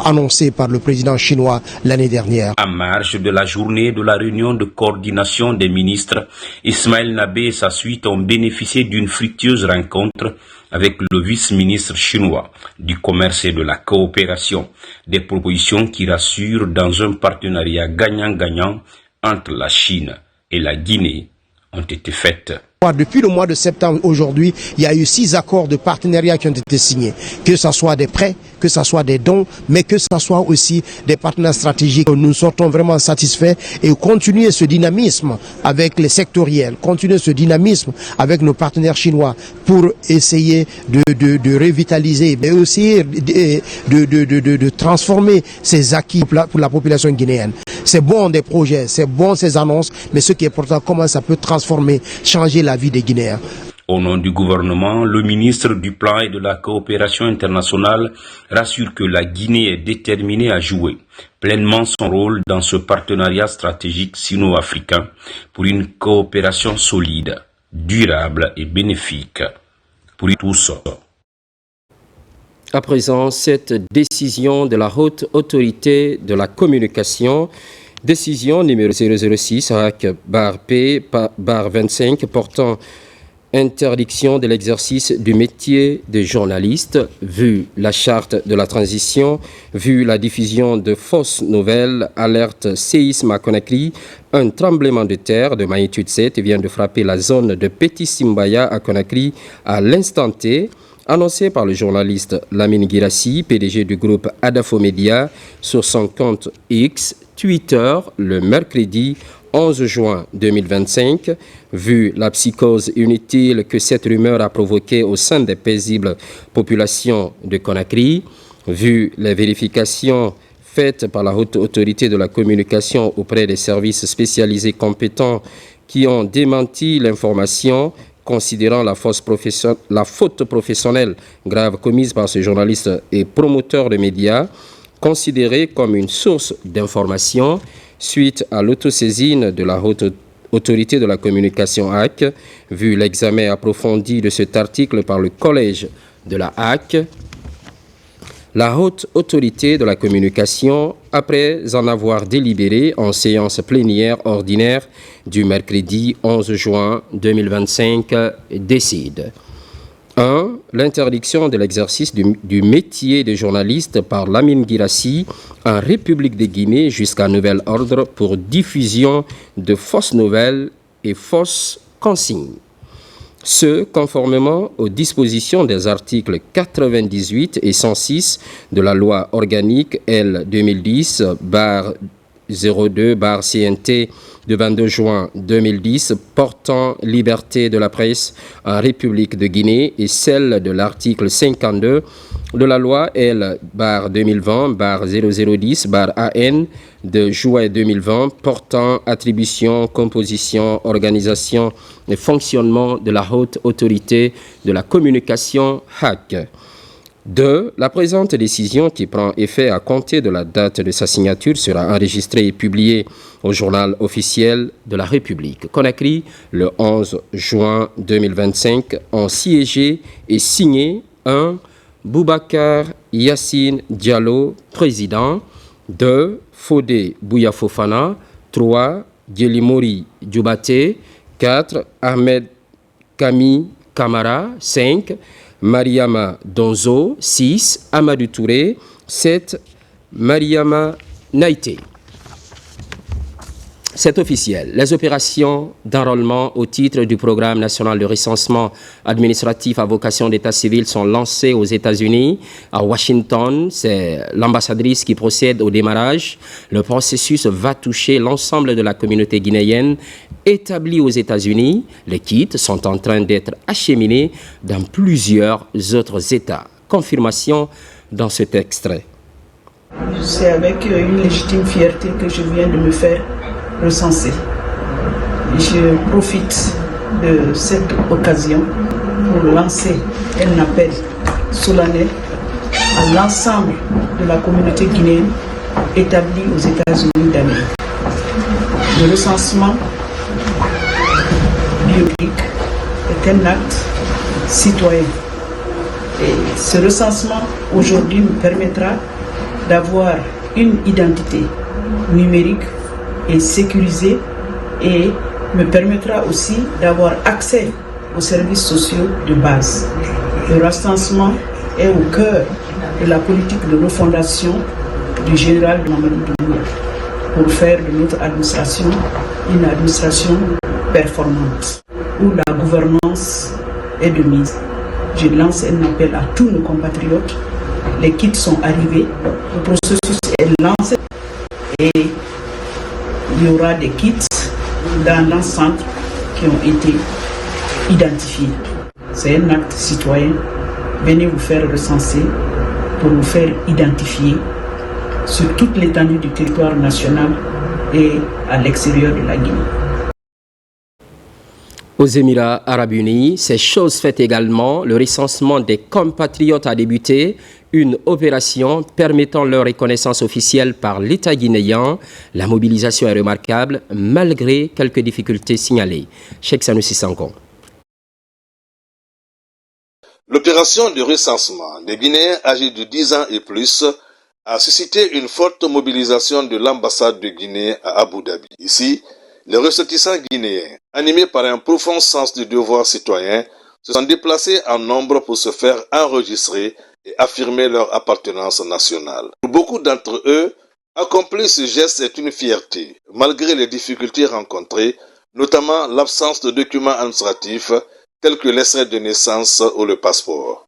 annoncés par le président chinois l'année dernière. En marge de la journée de la réunion de coordination des ministres, Ismaël Nabé et sa suite ont bénéficié d'une fructueuse rencontre avec le vice-ministre chinois du commerce et de la coopération. Des propositions qui rassurent dans un partenariat gagnant-gagnant entre la Chine et la Guinée ont été faites. Depuis le mois de septembre, aujourd'hui, il y a eu 6 accords de partenariat qui ont été signés. Que ce soit des prêts, que ce soit des dons, mais que ce soit aussi des partenaires stratégiques. Nous sortons vraiment satisfaits et continuer ce dynamisme avec les sectoriels, continuer ce dynamisme avec nos partenaires chinois pour essayer de revitaliser, mais aussi de transformer ces acquis pour la population guinéenne. C'est bon des projets, c'est bon ces annonces, mais ce qui est important, comment ça peut transformer, changer la vie des Guinéens. Au nom du gouvernement, le ministre du Plan et de la Coopération internationale rassure que la Guinée est déterminée à jouer pleinement son rôle dans ce partenariat stratégique sino-africain pour une coopération solide, durable et bénéfique pour tous. À présent, cette décision de la Haute Autorité de la Communication, décision numéro 006-P-25 portant interdiction de l'exercice du métier de journaliste, vu la charte de la transition, vu la diffusion de fausses nouvelles, alerte séisme à Conakry, un tremblement de terre de magnitude 7 vient de frapper la zone de Petit Simbaya à Conakry à l'instant T, annoncé par le journaliste Lamine Guirassi, PDG du groupe Adafo Media, sur son compte X, Twitter, le mercredi 11 juin 2025, vu la psychose inutile que cette rumeur a provoquée au sein des paisibles populations de Conakry, vu les vérifications faites par la Haute Autorité de la Communication auprès des services spécialisés compétents qui ont démenti l'information, considérant la faute professionnelle grave commise par ce journaliste et promoteur de médias, considérée comme une source d'information suite à l'autosaisine de la Haute Autorité de la Communication HAC, vu l'examen approfondi de cet article par le collège de la HAC. La Haute Autorité de la Communication, après en avoir délibéré en séance plénière ordinaire du mercredi 11 juin 2025, décide 1. L'interdiction de l'exercice du métier de journaliste par Lamine Guirassi en République de Guinée jusqu'à nouvel ordre pour diffusion de fausses nouvelles et fausses consignes. Ce, conformément aux dispositions des articles 98 et 106 de la loi organique L 2010-02-CNT de 22 juin 2010 portant liberté de la presse en République de Guinée et celle de l'article 52 de la loi L 2020-0010-AN de juin 2020 portant attribution, composition, organisation et fonctionnement de la Haute Autorité de la Communication HAC. 2. La présente décision qui prend effet à compter de la date de sa signature sera enregistrée et publiée au journal officiel de la République. Conakry, le 11 juin 2025, en siégé et signé 1. Boubacar Yassine Diallo, président. 2. Fodé Bouyafofana. 3. Djelimori Djoubate. 4. Ahmed Kami Kamara. 5. Mariama Donzo. 6. Amadou Touré. 7. Mariama Naïté. C'est officiel. Les opérations d'enrôlement au titre du programme national de recensement administratif à vocation d'état civil sont lancées aux États-Unis. À Washington, c'est l'ambassadrice qui procède au démarrage. Le processus va toucher l'ensemble de la communauté guinéenne établie aux États-Unis. Les kits sont en train d'être acheminés dans plusieurs autres États. Confirmation dans cet extrait. C'est avec une légitime fierté que je viens de me faire recenser. Je profite de cette occasion pour lancer un appel solennel à l'ensemble de la communauté guinéenne établis aux États-Unis d'Amérique. Le recensement biométrique est un acte citoyen. Et ce recensement aujourd'hui nous permettra d'avoir une identité numérique et sécurisée et me permettra aussi d'avoir accès aux services sociaux de base. Le recensement est au cœur de la politique de refondation du général Mamadi Doumbouya pour faire de notre administration une administration performante où la gouvernance est de mise. Je lance un appel à tous nos compatriotes. Les kits sont arrivés, le processus est lancé et il y aura des kits dans l'ensemble qui ont été identifiés. C'est un acte citoyen. Venez vous faire recenser pour vous faire identifier sur toute l'étendue du territoire national et à l'extérieur de la Guinée. Aux Émirats arabes unis, ces choses faites également, le recensement des compatriotes a débuté, une opération permettant leur reconnaissance officielle par l'État guinéen. La mobilisation est remarquable malgré quelques difficultés signalées. Cheikh Sanoussi Sanko. L'opération de recensement des Guinéens âgés de 10 ans et plus a suscité une forte mobilisation de l'ambassade de Guinée à Abu Dhabi. Ici, les ressortissants guinéens, animés par un profond sens du devoir citoyen, se sont déplacés en nombre pour se faire enregistrer et affirmer leur appartenance nationale. Pour beaucoup d'entre eux, accomplir ce geste est une fierté, malgré les difficultés rencontrées, notamment l'absence de documents administratifs tels que l'extrait de naissance ou le passeport.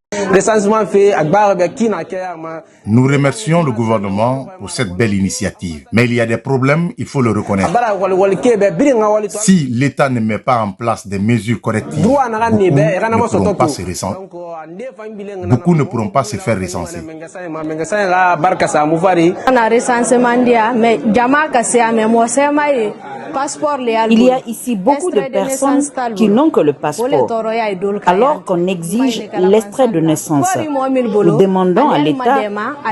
Nous remercions le gouvernement pour cette belle initiative. Mais il y a des problèmes, il faut le reconnaître. Si l'État ne met pas en place des mesures correctives, beaucoup ne pourront pas se faire recenser. Il y a ici beaucoup de personnes qui n'ont que le passeport, alors qu'on exige l'extrait de naissance. Nous demandons à l'État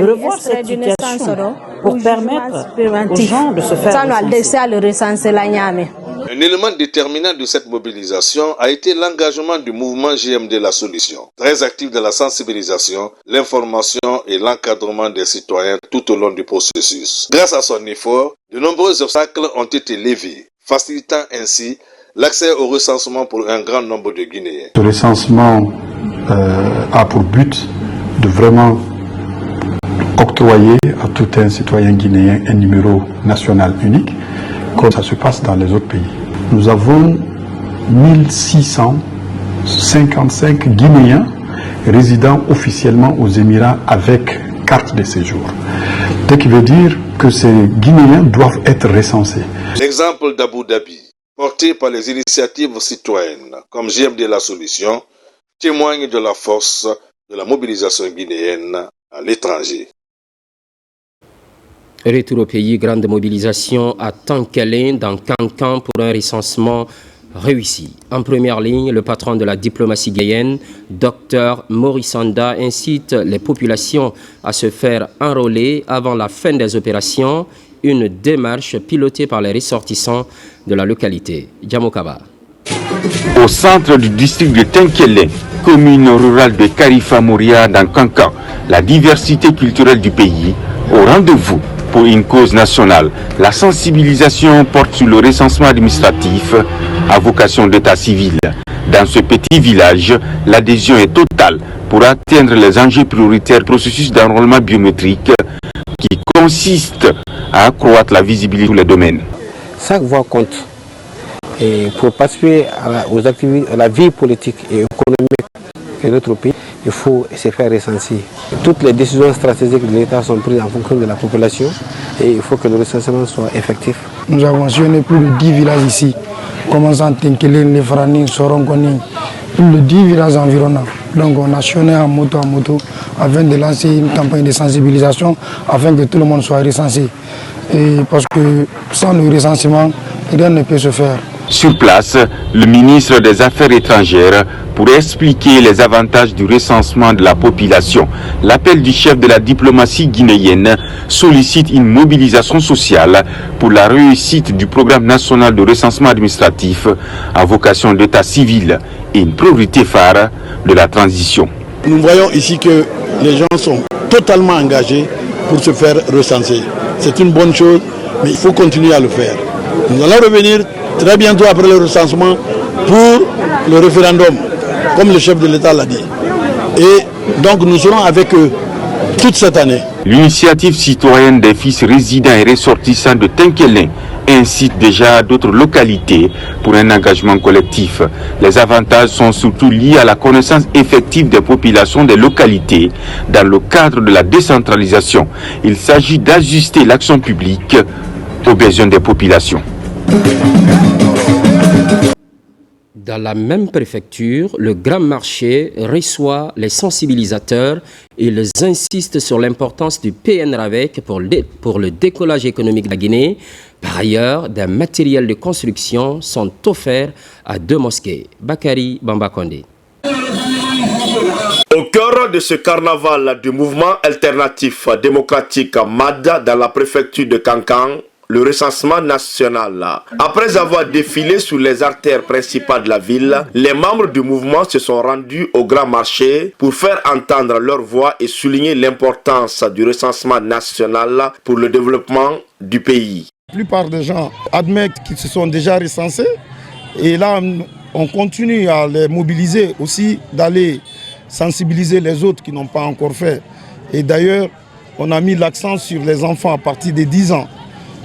de revoir cette situation pour permettre aux gens de se faire recenser. Un élément déterminant de cette mobilisation a été l'engagement du mouvement GMD La Solution, très actif dans la sensibilisation, l'information et l'encadrement des citoyens tout au long du processus. Grâce à son effort, de nombreux obstacles ont été levés, facilitant ainsi l'accès au recensement pour un grand nombre de Guinéens. Ce recensement a pour but de vraiment octroyer à tout un citoyen guinéen un numéro national unique, comme ça se passe dans les autres pays. Nous avons 1655 Guinéens résidant officiellement aux Émirats avec carte de séjour. Ce qui veut dire que ces Guinéens doivent être recensés. L'exemple d'Abu Dhabi, porté par les initiatives citoyennes comme GMD La Solution, témoigne de la force de la mobilisation guinéenne à l'étranger. Retour au pays, grande mobilisation à Tankelin dans Cancan pour un recensement réussi. En première ligne, le patron de la diplomatie guinéenne, Dr Maurice Anda, incite les populations à se faire enrôler avant la fin des opérations, une démarche pilotée par les ressortissants de la localité. Djamokaba. Au centre du district de Tankelin, commune rurale de Karifa Moria dans Cancan, la diversité culturelle du pays au rendez-vous pour une cause nationale. La sensibilisation porte sur le recensement administratif à vocation d'état civil. Dans ce petit village, l'adhésion est totale pour atteindre les enjeux prioritaires du processus d'enrôlement biométrique qui consiste à accroître la visibilité de tous les domaines. Chaque voix compte. Et pour participer aux activités, à la vie politique et économique de notre pays, il faut se faire recenser. Toutes les décisions stratégiques de l'État sont prises en fonction de la population et il faut que le recensement soit effectif. Nous avons sillonné plus de 10 villages ici, commençant Tinkelin, Lefrani, Sorongoni, plus de 10 villages environnants. Donc on a sillonné en moto afin de lancer une campagne de sensibilisation afin que tout le monde soit recensé. Et parce que sans le recensement, rien ne peut se faire. Sur place, le ministre des Affaires étrangères pour expliquer les avantages du recensement de la population. L'appel du chef de la diplomatie guinéenne sollicite une mobilisation sociale pour la réussite du programme national de recensement administratif à vocation d'état civil et une priorité phare de la transition. Nous voyons ici que les gens sont totalement engagés pour se faire recenser. C'est une bonne chose, mais il faut continuer à le faire. Nous allons revenir très bientôt après le recensement pour le référendum, comme le chef de l'État l'a dit. Et donc nous serons avec eux toute cette année. L'initiative citoyenne des fils résidents et ressortissants de Tenkelin incite déjà d'autres localités pour un engagement collectif. Les avantages sont surtout liés à la connaissance effective des populations des localités dans le cadre de la décentralisation. Il s'agit d'ajuster l'action publique aux besoins des populations. Dans la même préfecture, le Grand Marché reçoit les sensibilisateurs et ils insistent sur l'importance du PNRAVEC pour le décollage économique de la Guinée. Par ailleurs, des matériels de construction sont offerts à 2 mosquées. Bakary Bambakonde. Au cœur de ce carnaval du mouvement alternatif démocratique MAD dans la préfecture de Kankan, le recensement national. Après avoir défilé sur les artères principales de la ville, les membres du mouvement se sont rendus au Grand Marché pour faire entendre leur voix et souligner l'importance du recensement national pour le développement du pays. La plupart des gens admettent qu'ils se sont déjà recensés et là on continue à les mobiliser aussi, d'aller sensibiliser les autres qui n'ont pas encore fait. Et d'ailleurs, on a mis l'accent sur les enfants à partir de 10 ans,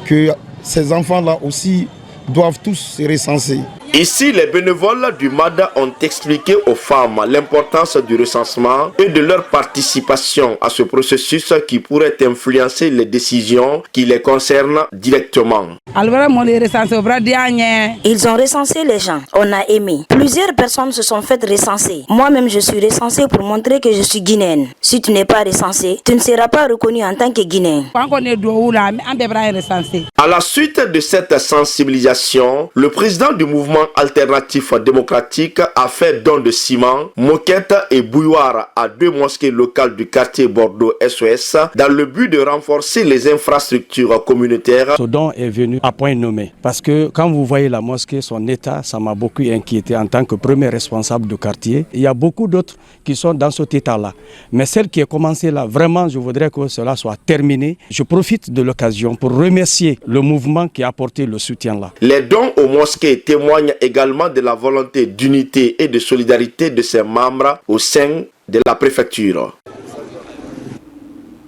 que ces enfants-là aussi doivent tous se recenser. Ici, les bénévoles du MAD ont expliqué aux femmes l'importance du recensement et de leur participation à ce processus qui pourrait influencer les décisions qui les concernent directement. Ils ont recensé les gens, on a aimé. Plusieurs personnes se sont faites recenser. Moi-même, je suis recensée pour montrer que je suis guinéenne. Si tu n'es pas recensé, tu ne seras pas reconnu en tant que guinéen. À la suite de cette sensibilisation, le président du mouvement alternatif démocratique a fait don de ciment, moquettes et bouilloires à 2 mosquées locales du quartier Bordeaux SOS dans le but de renforcer les infrastructures communautaires. Ce don est venu à point nommé parce que quand vous voyez la mosquée, son état, ça m'a beaucoup inquiété en tant que premier responsable du quartier. Il y a beaucoup d'autres qui sont dans cet état-là. Mais celle qui est commencée là, vraiment, je voudrais que cela soit terminé. Je profite de l'occasion pour remercier le mouvement qui a apporté le soutien là. Les dons aux mosquées témoignent également de la volonté d'unité et de solidarité de ses membres au sein de la préfecture.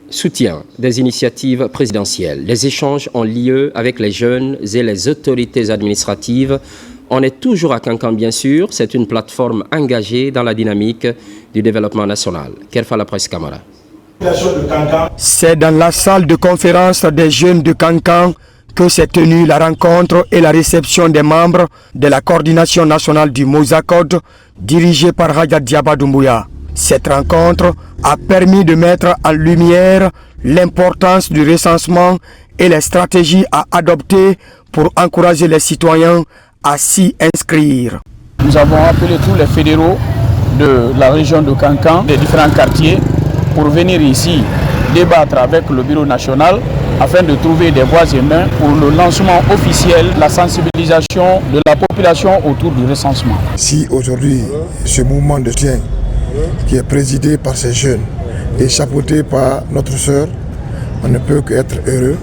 Soutien des initiatives présidentielles. Les échanges ont lieu avec les jeunes et les autorités administratives. On est toujours à Kankan, bien sûr. C'est une plateforme engagée dans la dynamique du développement national. Kerfa la presse Camara. C'est dans la salle de conférence des jeunes de Kankan que s'est tenue la rencontre et la réception des membres de la coordination nationale du Mozakod, dirigée par Raja Diaba Doumbouya. Cette rencontre a permis de mettre en lumière l'importance du recensement et les stratégies à adopter pour encourager les citoyens à s'y inscrire. Nous avons appelé tous les fédéraux de la région de Kankan, des différents quartiers, pour venir ici débattre avec le bureau national afin de trouver des voies et mains pour le lancement officiel, la sensibilisation de la population autour du recensement. Si aujourd'hui ce mouvement de soutien qui est présidé par ces jeunes et chapeauté par notre sœur, on ne peut qu'être heureux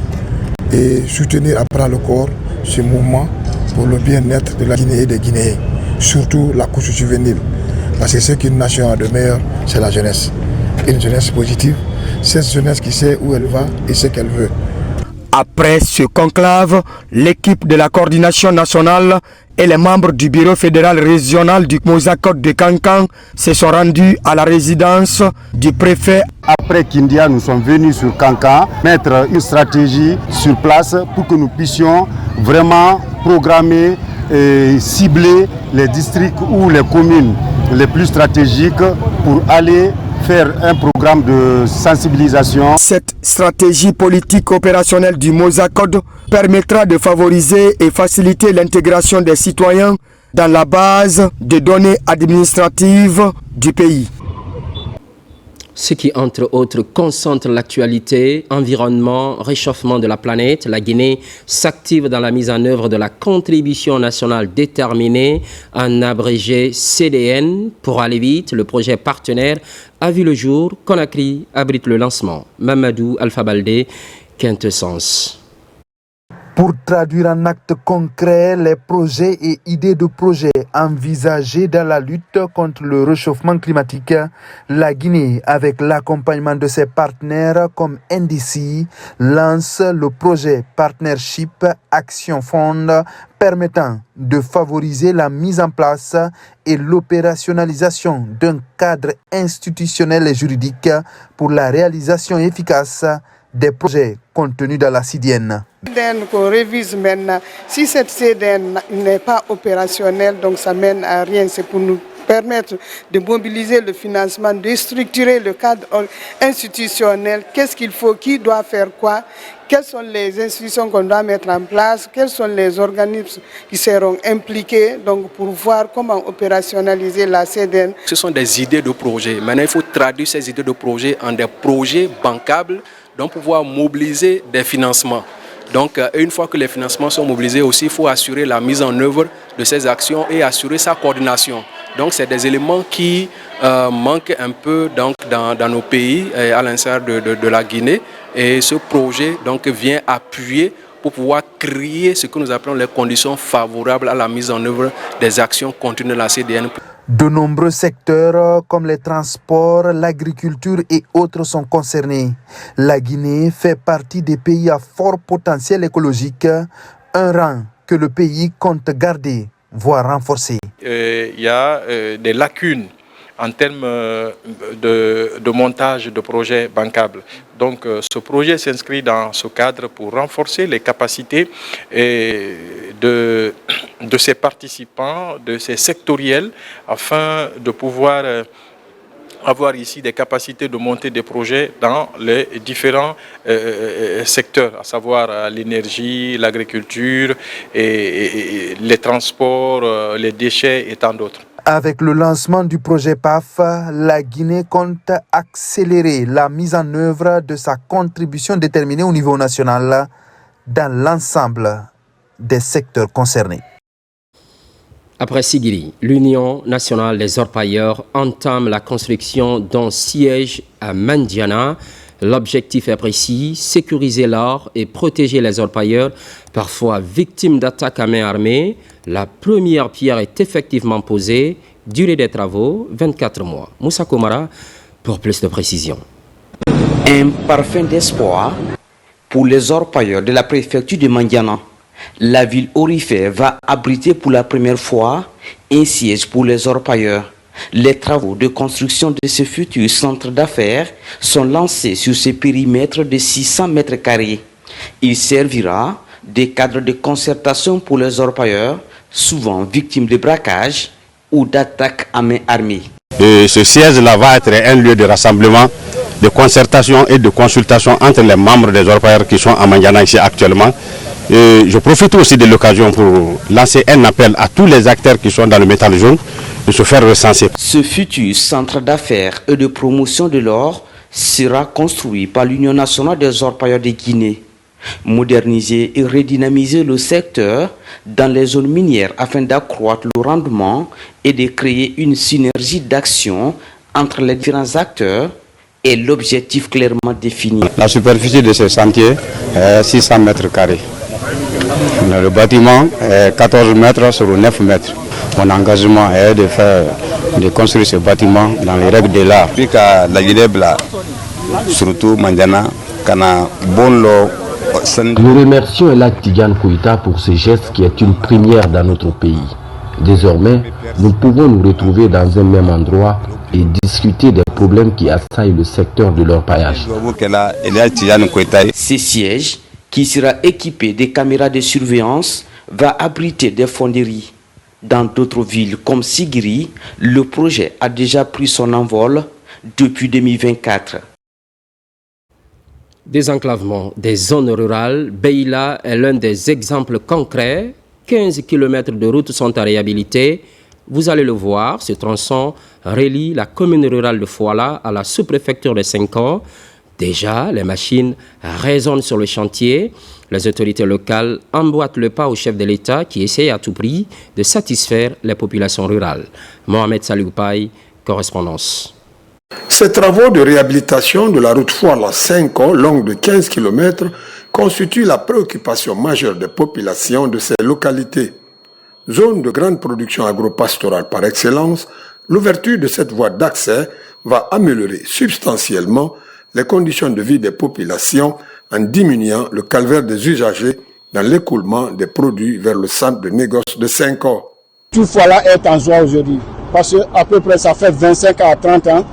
et soutenir à bras le corps ce mouvement pour le bien-être de la Guinée et des Guinéens, surtout la couche juvénile. Parce que ce qu'une nation a de meilleur, c'est la jeunesse. Une jeunesse positive, cette jeunesse qui sait où elle va et ce qu'elle veut. Après ce conclave, l'équipe de la coordination nationale et les membres du bureau fédéral régional du Mozakod de Kankan se sont rendus à la résidence du préfet. Après Kindia, nous sommes venus sur Kankan mettre une stratégie sur place pour que nous puissions vraiment programmer et cibler les districts ou les communes les plus stratégiques pour aller faire un programme de sensibilisation. Cette stratégie politique opérationnelle du Mosacode permettra de favoriser et faciliter l'intégration des citoyens dans la base de données administratives du pays. Ce qui, entre autres, concentre l'actualité, environnement, réchauffement de la planète, la Guinée s'active dans la mise en œuvre de la contribution nationale déterminée, en abrégé CDN. Pour aller vite, le projet partenaire a vu le jour. Conakry abrite le lancement. Mamadou Alpha Baldé, Quintessence. Pour traduire en actes concrets les projets et idées de projets envisagés dans la lutte contre le réchauffement climatique, la Guinée, avec l'accompagnement de ses partenaires comme NDC, lance le projet Partnership Action Fund permettant de favoriser la mise en place et l'opérationnalisation d'un cadre institutionnel et juridique pour la réalisation efficace des projets contenus dans la CDN. Qu'on révise maintenant. Si cette CDN n'est pas opérationnelle, donc ça mène à rien. C'est pour nous permettre de mobiliser le financement, de structurer le cadre institutionnel. Qu'est-ce qu'il faut, qui doit faire quoi, quelles sont les institutions qu'on doit mettre en place, quels sont les organismes qui seront impliqués donc pour voir comment opérationnaliser la CDN. Ce sont des idées de projet. Maintenant, il faut traduire ces idées de projet en des projets bancables, donc pouvoir mobiliser des financements. Donc, une fois que les financements sont mobilisés aussi, il faut assurer la mise en œuvre de ces actions et assurer sa coordination. Donc, c'est des éléments qui manquent un peu donc, dans nos pays, à l'instar de la Guinée. Et ce projet donc, vient appuyer pour pouvoir créer ce que nous appelons les conditions favorables à la mise en œuvre des actions contenues dans la CDN. De nombreux secteurs comme les transports, l'agriculture et autres sont concernés. La Guinée fait partie des pays à fort potentiel écologique, un rang que le pays compte garder, voire renforcer. Il y a des lacunes en termes de montage de projets bancables. Donc ce projet s'inscrit dans ce cadre pour renforcer les capacités de ces participants, de ces sectoriels, afin de pouvoir avoir ici des capacités de monter des projets dans les différents secteurs, à savoir l'énergie, l'agriculture, et les transports, les déchets et tant d'autres. Avec le lancement du projet PAF, la Guinée compte accélérer la mise en œuvre de sa contribution déterminée au niveau national dans l'ensemble des secteurs concernés. Après Sigiri, l'Union nationale des orpailleurs entame la construction d'un siège à Mandiana. L'objectif est précis, sécuriser l'art et protéger les orpailleurs, parfois victimes d'attaques à main armée. La première pierre est effectivement posée. Durée des travaux, 24 mois. Moussa Komara, pour plus de précision. Un parfum d'espoir pour les orpailleurs de la préfecture de Mandiana. La ville orifère va abriter pour la première fois un siège pour les orpailleurs. Les travaux de construction de ce futur centre d'affaires sont lancés sur ce périmètre de 600 mètres carrés. Il servira de cadre de concertation pour les orpailleurs, souvent victimes de braquages ou d'attaques à main armée. Et ce siège-là va être un lieu de rassemblement, de concertation et de consultation entre les membres des orpailleurs qui sont à Mandiana ici actuellement. Et je profite aussi de l'occasion pour lancer un appel à tous les acteurs qui sont dans le métal jaune de se faire recenser. Ce futur centre d'affaires et de promotion de l'or sera construit par l'Union nationale des orpailleurs de Guinée. Moderniser et redynamiser le secteur dans les zones minières afin d'accroître le rendement et de créer une synergie d'action entre les différents acteurs est l'objectif clairement défini. La superficie de ce chantier est 600 mètres carrés. Le bâtiment est 14 mètres sur 9 mètres. Mon engagement est de construire ce bâtiment dans les règles de l'art. Puis qu'à la Guinée, surtout Mandiana, Nous remercions Elhadji Tidiane Koïta pour ce geste qui est une première dans notre pays. Désormais, nous pouvons nous retrouver dans un même endroit et discuter des problèmes qui assaillent le secteur de l'orpaillage. Ce siège, qui sera équipé de caméras de surveillance, va abriter des fonderies. Dans d'autres villes comme Sigiri, le projet a déjà pris son envol. depuis 2024. Désenclavement des zones rurales, Beila est l'un des exemples concrets. 15 km de routes sont à réhabiliter. Vous allez le voir, ce tronçon relie la commune rurale de Fouala à la sous-préfecture de Senghor. Déjà, les machines résonnent sur le chantier. Les autorités locales emboîtent le pas au chef de l'État qui essaie à tout prix de satisfaire les populations rurales. Mohamed Saloupaï, correspondance. Ces travaux de réhabilitation de la route Fouala-Senghor, longue de 15 km, constituent la préoccupation majeure des populations de ces localités. Zone de grande production agro-pastorale par excellence, l'ouverture de cette voie d'accès va améliorer substantiellement les conditions de vie des populations en diminuant le calvaire des usagers dans l'écoulement des produits vers le centre de négoce de Senghor. Tout Fouala est en joie aujourd'hui, parce qu'à peu près ça fait 25 à 30 ans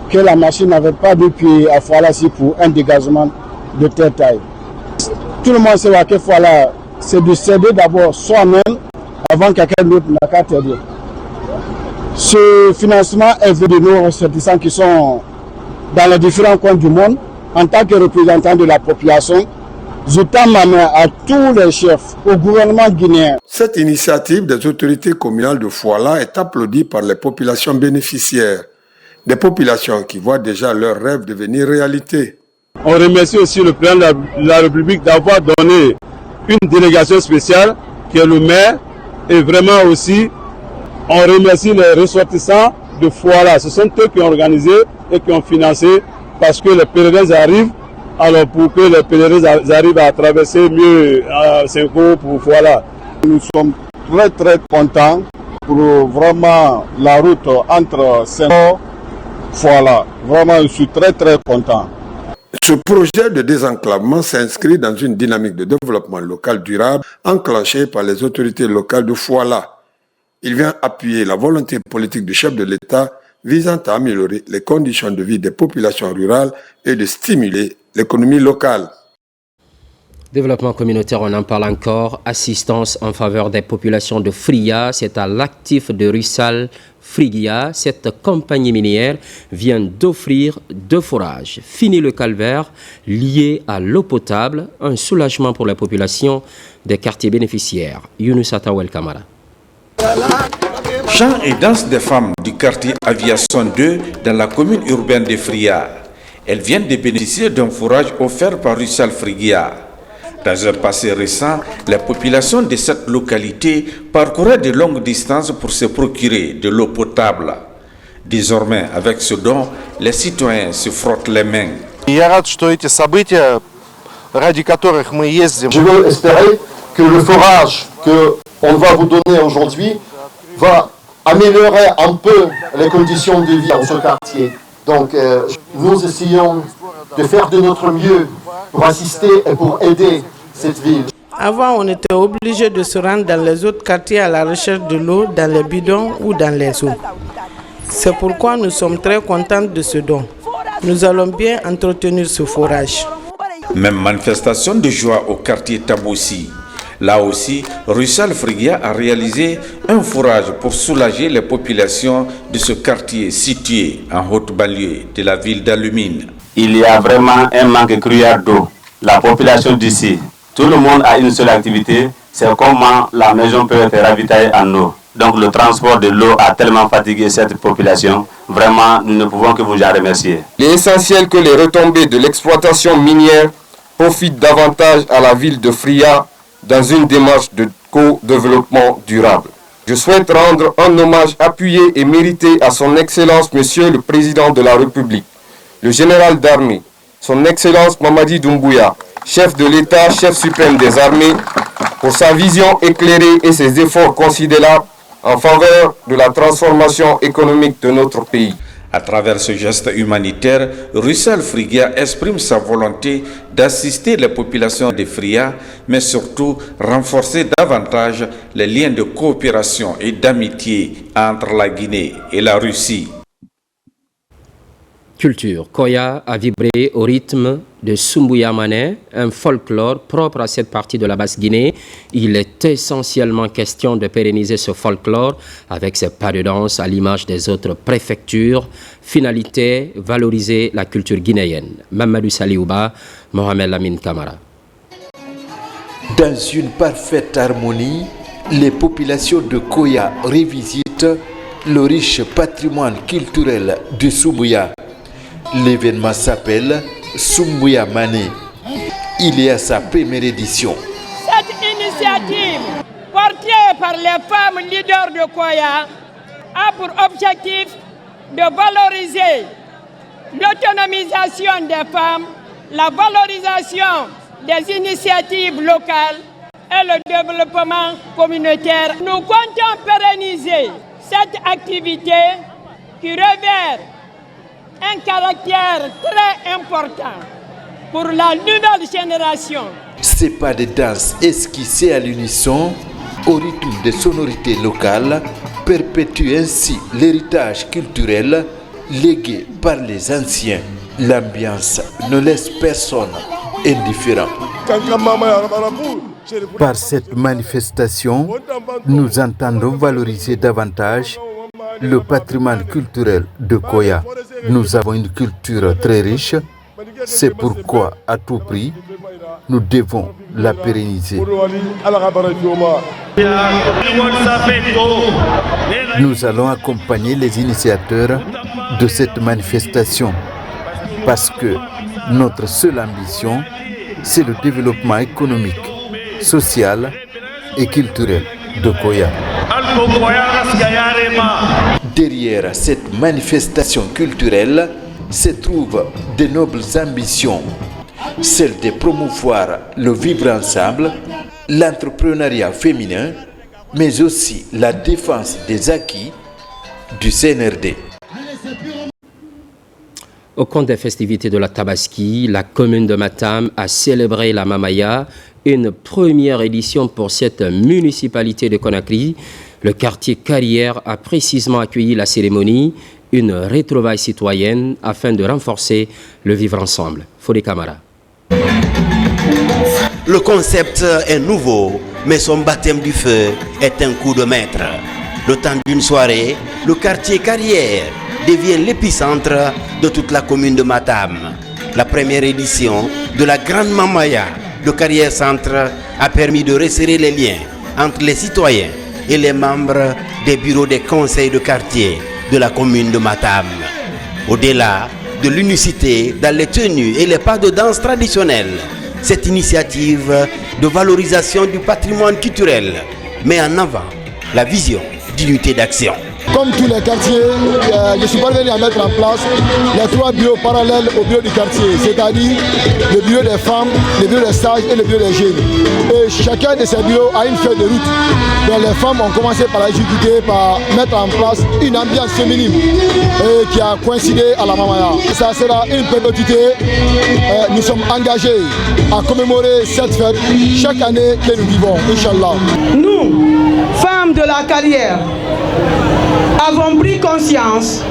que la machine n'avait pas de pied à Fouala ici pour un dégagement de telle taille. Tout le monde sait que Fouala, c'est de céder d'abord soi-même avant que quelqu'un d'autre n'a qu'à t'aider. Ce financement est venu de nos ressortissants qui sont dans les différents coins du monde. En tant que représentant de la population, je tends ma main à tous les chefs, au gouvernement guinéen. Cette initiative des autorités communales de Fouala est applaudie par les populations bénéficiaires. Des populations qui voient déjà leurs rêves devenir réalité. On remercie aussi le président de la République d'avoir donné une délégation spéciale qui est le maire. Et vraiment aussi, on remercie les ressortissants de Fouala. Ce sont eux qui ont organisé et qui ont financé parce que les pèlerins arrivent. Alors pour que les pèlerins arrivent à traverser mieux Senghor pour Fouala. Nous sommes très très contents pour vraiment la route entre Senghor et Fouala. Vraiment, je suis très très content. Ce projet de désenclavement s'inscrit dans une dynamique de développement local durable enclenchée par les autorités locales de Fouala. Il vient appuyer la volonté politique du chef de l'État visant à améliorer les conditions de vie des populations rurales et de stimuler l'économie locale. Développement communautaire, on en parle encore. Assistance en faveur des populations de Fria, c'est à l'actif de Russal Frigia. Cette compagnie minière vient d'offrir 2 forages. Fini le calvaire lié à l'eau potable, un soulagement pour la population des quartiers bénéficiaires. Younous Atawel Kamara. Chants et danse des femmes du quartier Aviation 2 dans la commune urbaine de Fria. Elles viennent de bénéficier d'un forage offert par Russal Frigia. Dans un passé récent, les populations de cette localité parcouraient de longues distances pour se procurer de l'eau potable. Désormais, avec ce don, les citoyens se frottent les mains. Je veux espérer que le forage qu'on va vous donner aujourd'hui va améliorer un peu les conditions de vie dans ce quartier. Donc, nous essayons de faire de notre mieux pour assister et pour aider cette ville. Avant, on était obligé de se rendre dans les autres quartiers à la recherche de l'eau, dans les bidons ou dans les eaux. C'est pourquoi nous sommes très contents de ce don. Nous allons bien entretenir ce forage. Même manifestation de joie au quartier Taboussi. Là aussi, Russal Frigia a réalisé un forage pour soulager les populations de ce quartier situé en haute banlieue de la ville d'Alumine. Il y a vraiment un manque cruel d'eau. La population d'ici, tout le monde a une seule activité, c'est comment la maison peut être ravitaillée en eau. Donc le transport de l'eau a tellement fatigué cette population. Vraiment, nous ne pouvons que vous en remercier. Il est essentiel que les retombées de l'exploitation minière profitent davantage à la ville de Fria dans une démarche de co-développement durable. Je souhaite rendre un hommage appuyé et mérité à son Excellence Monsieur le Président de la République, le général d'armée, son Excellence Mamadi Doumbouya, chef de l'État, chef suprême des armées, pour sa vision éclairée et ses efforts considérables en faveur de la transformation économique de notre pays. À travers ce geste humanitaire, Russal Frigia exprime sa volonté d'assister les populations de Fria, mais surtout renforcer davantage les liens de coopération et d'amitié entre la Guinée et la Russie. Culture. Koya a vibré au rythme de Soumbouya-Mané, un folklore propre à cette partie de la Basse-Guinée. Il est essentiellement question de pérenniser ce folklore avec ses pas de danse à l'image des autres préfectures. Finalité, valoriser la culture guinéenne. Mamadou Saliouba, Mohamed Lamine Kamara. Dans une parfaite harmonie, les populations de Koya revisitent le riche patrimoine culturel de Soumbouya. L'événement s'appelle Soumbouya Mané. Il est à sa première édition. Cette initiative, portée par les femmes leaders de Koya, a pour objectif de valoriser l'autonomisation des femmes, la valorisation des initiatives locales et le développement communautaire. Nous comptons pérenniser cette activité qui revêt un caractère très important pour la nouvelle génération. Ces pas de danse esquissés à l'unisson, au rythme des sonorités locales, perpétuent ainsi l'héritage culturel légué par les anciens. L'ambiance ne laisse personne indifférent. Par cette manifestation, nous entendons valoriser davantage le patrimoine culturel de Koya. Nous avons une culture très riche, c'est pourquoi à tout prix, nous devons la pérenniser. Nous allons accompagner les initiateurs de cette manifestation parce que notre seule ambition, c'est le développement économique, social et culturel de Koya. Derrière cette manifestation culturelle se trouvent de nobles ambitions, celle de promouvoir le vivre ensemble, l'entrepreneuriat féminin, mais aussi la défense des acquis du CNRD. Au cours des festivités de la Tabaski, la commune de Matam a célébré la Mamaya, une première édition pour cette municipalité de Conakry. Le quartier Carrière a précisément accueilli la cérémonie, une retrouvaille citoyenne afin de renforcer le vivre ensemble. Fodé Camara. Le concept est nouveau, mais son baptême du feu est un coup de maître. Le temps d'une soirée, le quartier Carrière devient l'épicentre de toute la commune de Matam. La première édition de la Grande Mamaya de Carrière Centre a permis de resserrer les liens entre les citoyens et les membres des bureaux des conseils de quartier de la commune de Matam. Au-delà de l'unicité dans les tenues et les pas de danse traditionnels, cette initiative de valorisation du patrimoine culturel met en avant la vision d'unité d'action. Comme tous les quartiers, je suis parvenu à mettre en place les 3 bureaux parallèles au bureau du quartier, c'est-à-dire le bureau des femmes, le bureau des sages et le bureau des jeunes. Et chacun de ces bureaux a une feuille de route. Donc les femmes ont commencé par exécuter, par mettre en place une ambiance féminine qui a coïncidé à la Mamaya. Ça sera une périodicité. Nous sommes engagés à commémorer cette fête chaque année que nous vivons, Inch'Allah. Nous, femmes de la Carrière, avons pris conscience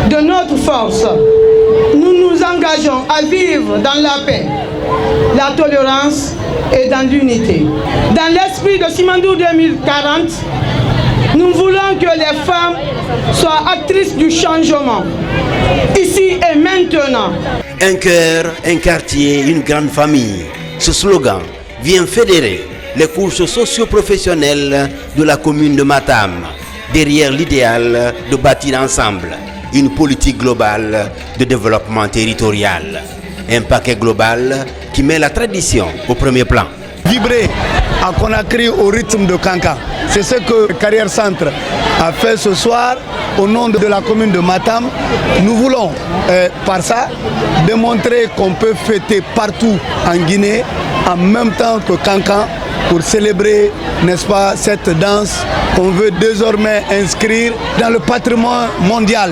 de notre force. Nous nous engageons à vivre dans la paix, la tolérance et dans l'unité. Dans l'esprit de Simandou 2040, nous voulons que les femmes soient actrices du changement, ici et maintenant. Un cœur, un quartier, une grande famille. Ce slogan vient fédérer les couches socio-professionnelles de la commune de Matam, derrière l'idéal de bâtir ensemble une politique globale de développement territorial. Un paquet global qui met la tradition au premier plan. Vibrer à Conakry au rythme de Kankan, c'est ce que Carrière Centre a fait ce soir au nom de la commune de Matam. Nous voulons par ça démontrer qu'on peut fêter partout en Guinée en même temps que Kankan pour célébrer, n'est-ce pas, cette danse qu'on veut désormais inscrire dans le patrimoine mondial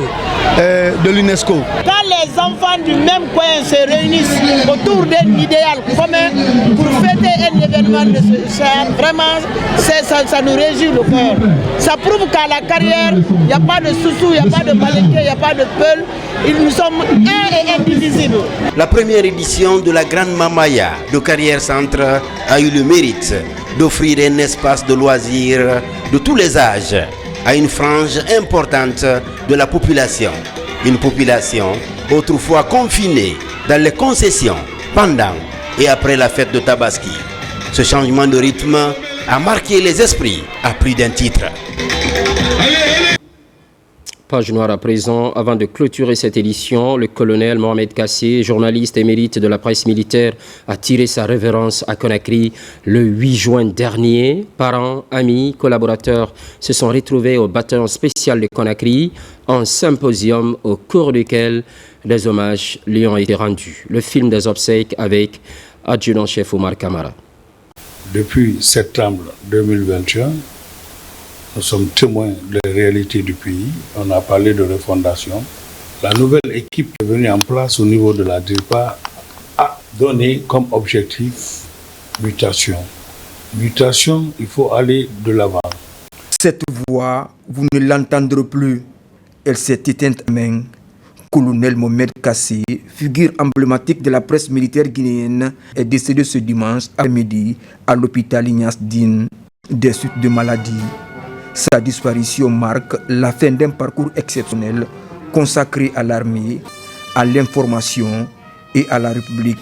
de l'UNESCO. Quand les enfants du même coin se réunissent autour d'un idéal commun pour fêter un événement de ce genre, vraiment, ça nous réjouit le cœur. Ça prouve qu'à la carrière, il n'y a pas de soussou, il n'y a pas de malinqué, il n'y a pas de peul. Nous sommes un et indivisibles. La première édition de la Grande Mamaya de Carrière Centre a eu le mérite d'offrir un espace de loisirs de tous les âges à une frange importante de la population. Une population autrefois confinée dans les concessions pendant et après la fête de Tabaski. Ce changement de rythme a marqué les esprits à plus d'un titre. Page noire à présent. Avant de clôturer cette édition, le colonel Mohamed Kassé, journaliste émérite de la presse militaire, a tiré sa révérence à Conakry le 8 juin dernier. Parents, amis, collaborateurs se sont retrouvés au bataillon spécial de Conakry, en symposium au cours duquel des hommages lui ont été rendus. Le film des obsèques avec adjudant-chef Omar Kamara. Depuis septembre 2021, nous sommes témoins des réalités du pays. On a parlé de refondation. La nouvelle équipe qui est venue en place au niveau de la DIRPA a donné comme objectif mutation. Mutation, il faut aller de l'avant. Cette voix, vous ne l'entendrez plus. Elle s'est éteinte à main. Colonel Mohamed Kassé, figure emblématique de la presse militaire guinéenne, est décédé ce dimanche après-midi à l'hôpital Ignace Dine des suites de maladie. Sa disparition marque la fin d'un parcours exceptionnel consacré à l'armée, à l'information et à la République.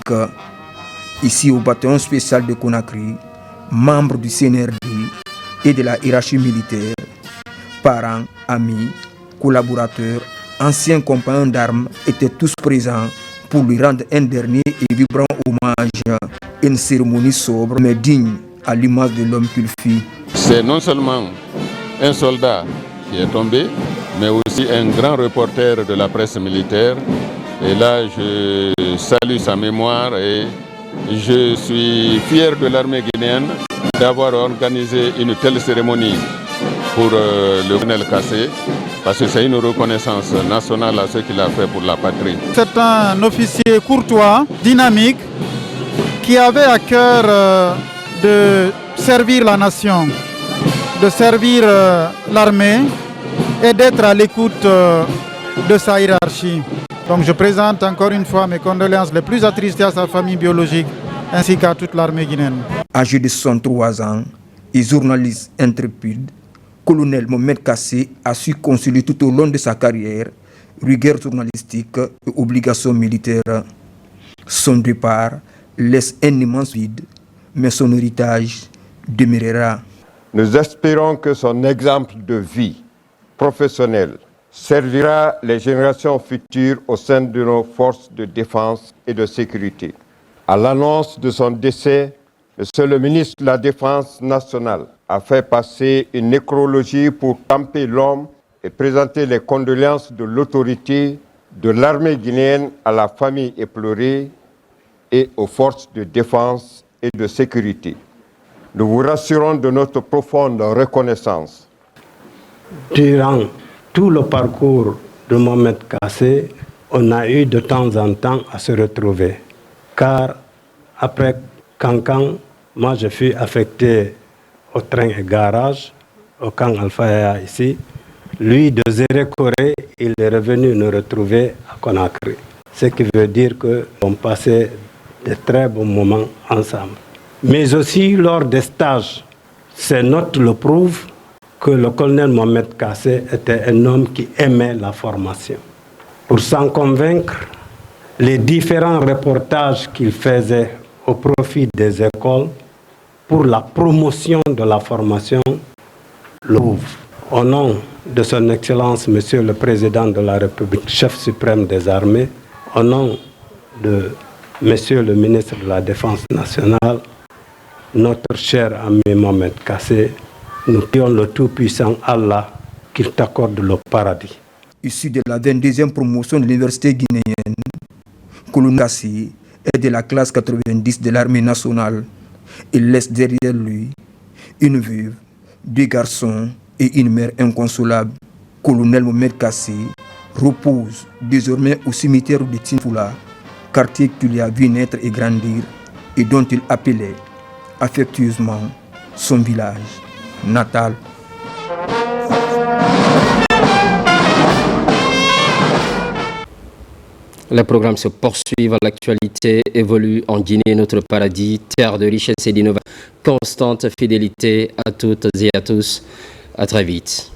Ici au bataillon spécial de Conakry, membre du CNRD et de la hiérarchie militaire, parents, amis, collaborateurs, anciens compagnons d'armes étaient tous présents pour lui rendre un dernier et vibrant hommage. Une cérémonie sobre mais digne à l'image de l'homme qu'il fut. C'est non seulement un soldat qui est tombé, mais aussi un grand reporter de la presse militaire. Et là, je salue sa mémoire et je suis fier de l'armée guinéenne d'avoir organisé une telle cérémonie pour le colonel Kassé, parce que c'est une reconnaissance nationale à ce qu'il a fait pour la patrie. C'est un officier courtois, dynamique, qui avait à cœur de servir la nation, de servir l'armée et d'être à l'écoute de sa hiérarchie. Donc je présente encore une fois mes condoléances les plus attristées à sa famille biologique ainsi qu'à toute l'armée guinéenne. Âgé de 63 ans et journaliste intrépide, colonel Mohamed Kassé a su concilier tout au long de sa carrière rigueur journalistique et obligations militaires. Son départ laisse un immense vide, mais son héritage demeurera. Nous espérons que son exemple de vie professionnelle servira les générations futures au sein de nos forces de défense et de sécurité. À l'annonce de son décès, Monsieur le ministre de la Défense nationale a fait passer une nécrologie pour camper l'homme et présenter les condoléances de l'autorité de l'armée guinéenne à la famille éplorée et aux forces de défense et de sécurité. Nous vous rassurons de notre profonde reconnaissance. Durant tout le parcours de Mohamed Kassé, on a eu de temps en temps à se retrouver. Car après Cancan, moi je fus affecté au train et garage, au camp Alpha ici. Lui, de Zérékoré, il est revenu nous retrouver à Conakry. Ce qui veut dire qu'on passait de très bons moments ensemble. Mais aussi lors des stages, ces notes le prouvent que le colonel Mohamed Kassé était un homme qui aimait la formation. Pour s'en convaincre, les différents reportages qu'il faisait au profit des écoles pour la promotion de la formation le prouvent. Au nom de son Excellence, Monsieur le Président de la République, chef suprême des armées, au nom de Monsieur le ministre de la Défense nationale, notre cher ami Mohamed Kassé, nous prions le Tout-Puissant Allah qu'il t'accorde le paradis. Issu de la 22e promotion de l'université guinéenne, colonel Kassé est de la classe 90 de l'armée nationale. Il laisse derrière lui une veuve, 2 garçons et une mère inconsolable. Colonel Mohamed Kassé repose désormais au cimetière de Tinfoula, quartier qu'il y a vu naître et grandir et dont il appelait affectueusement son village natal. Les programmes se poursuivent, l'actualité évolue en Guinée, notre paradis, terre de richesse et d'innovation. Constante fidélité à toutes et à tous. À très vite.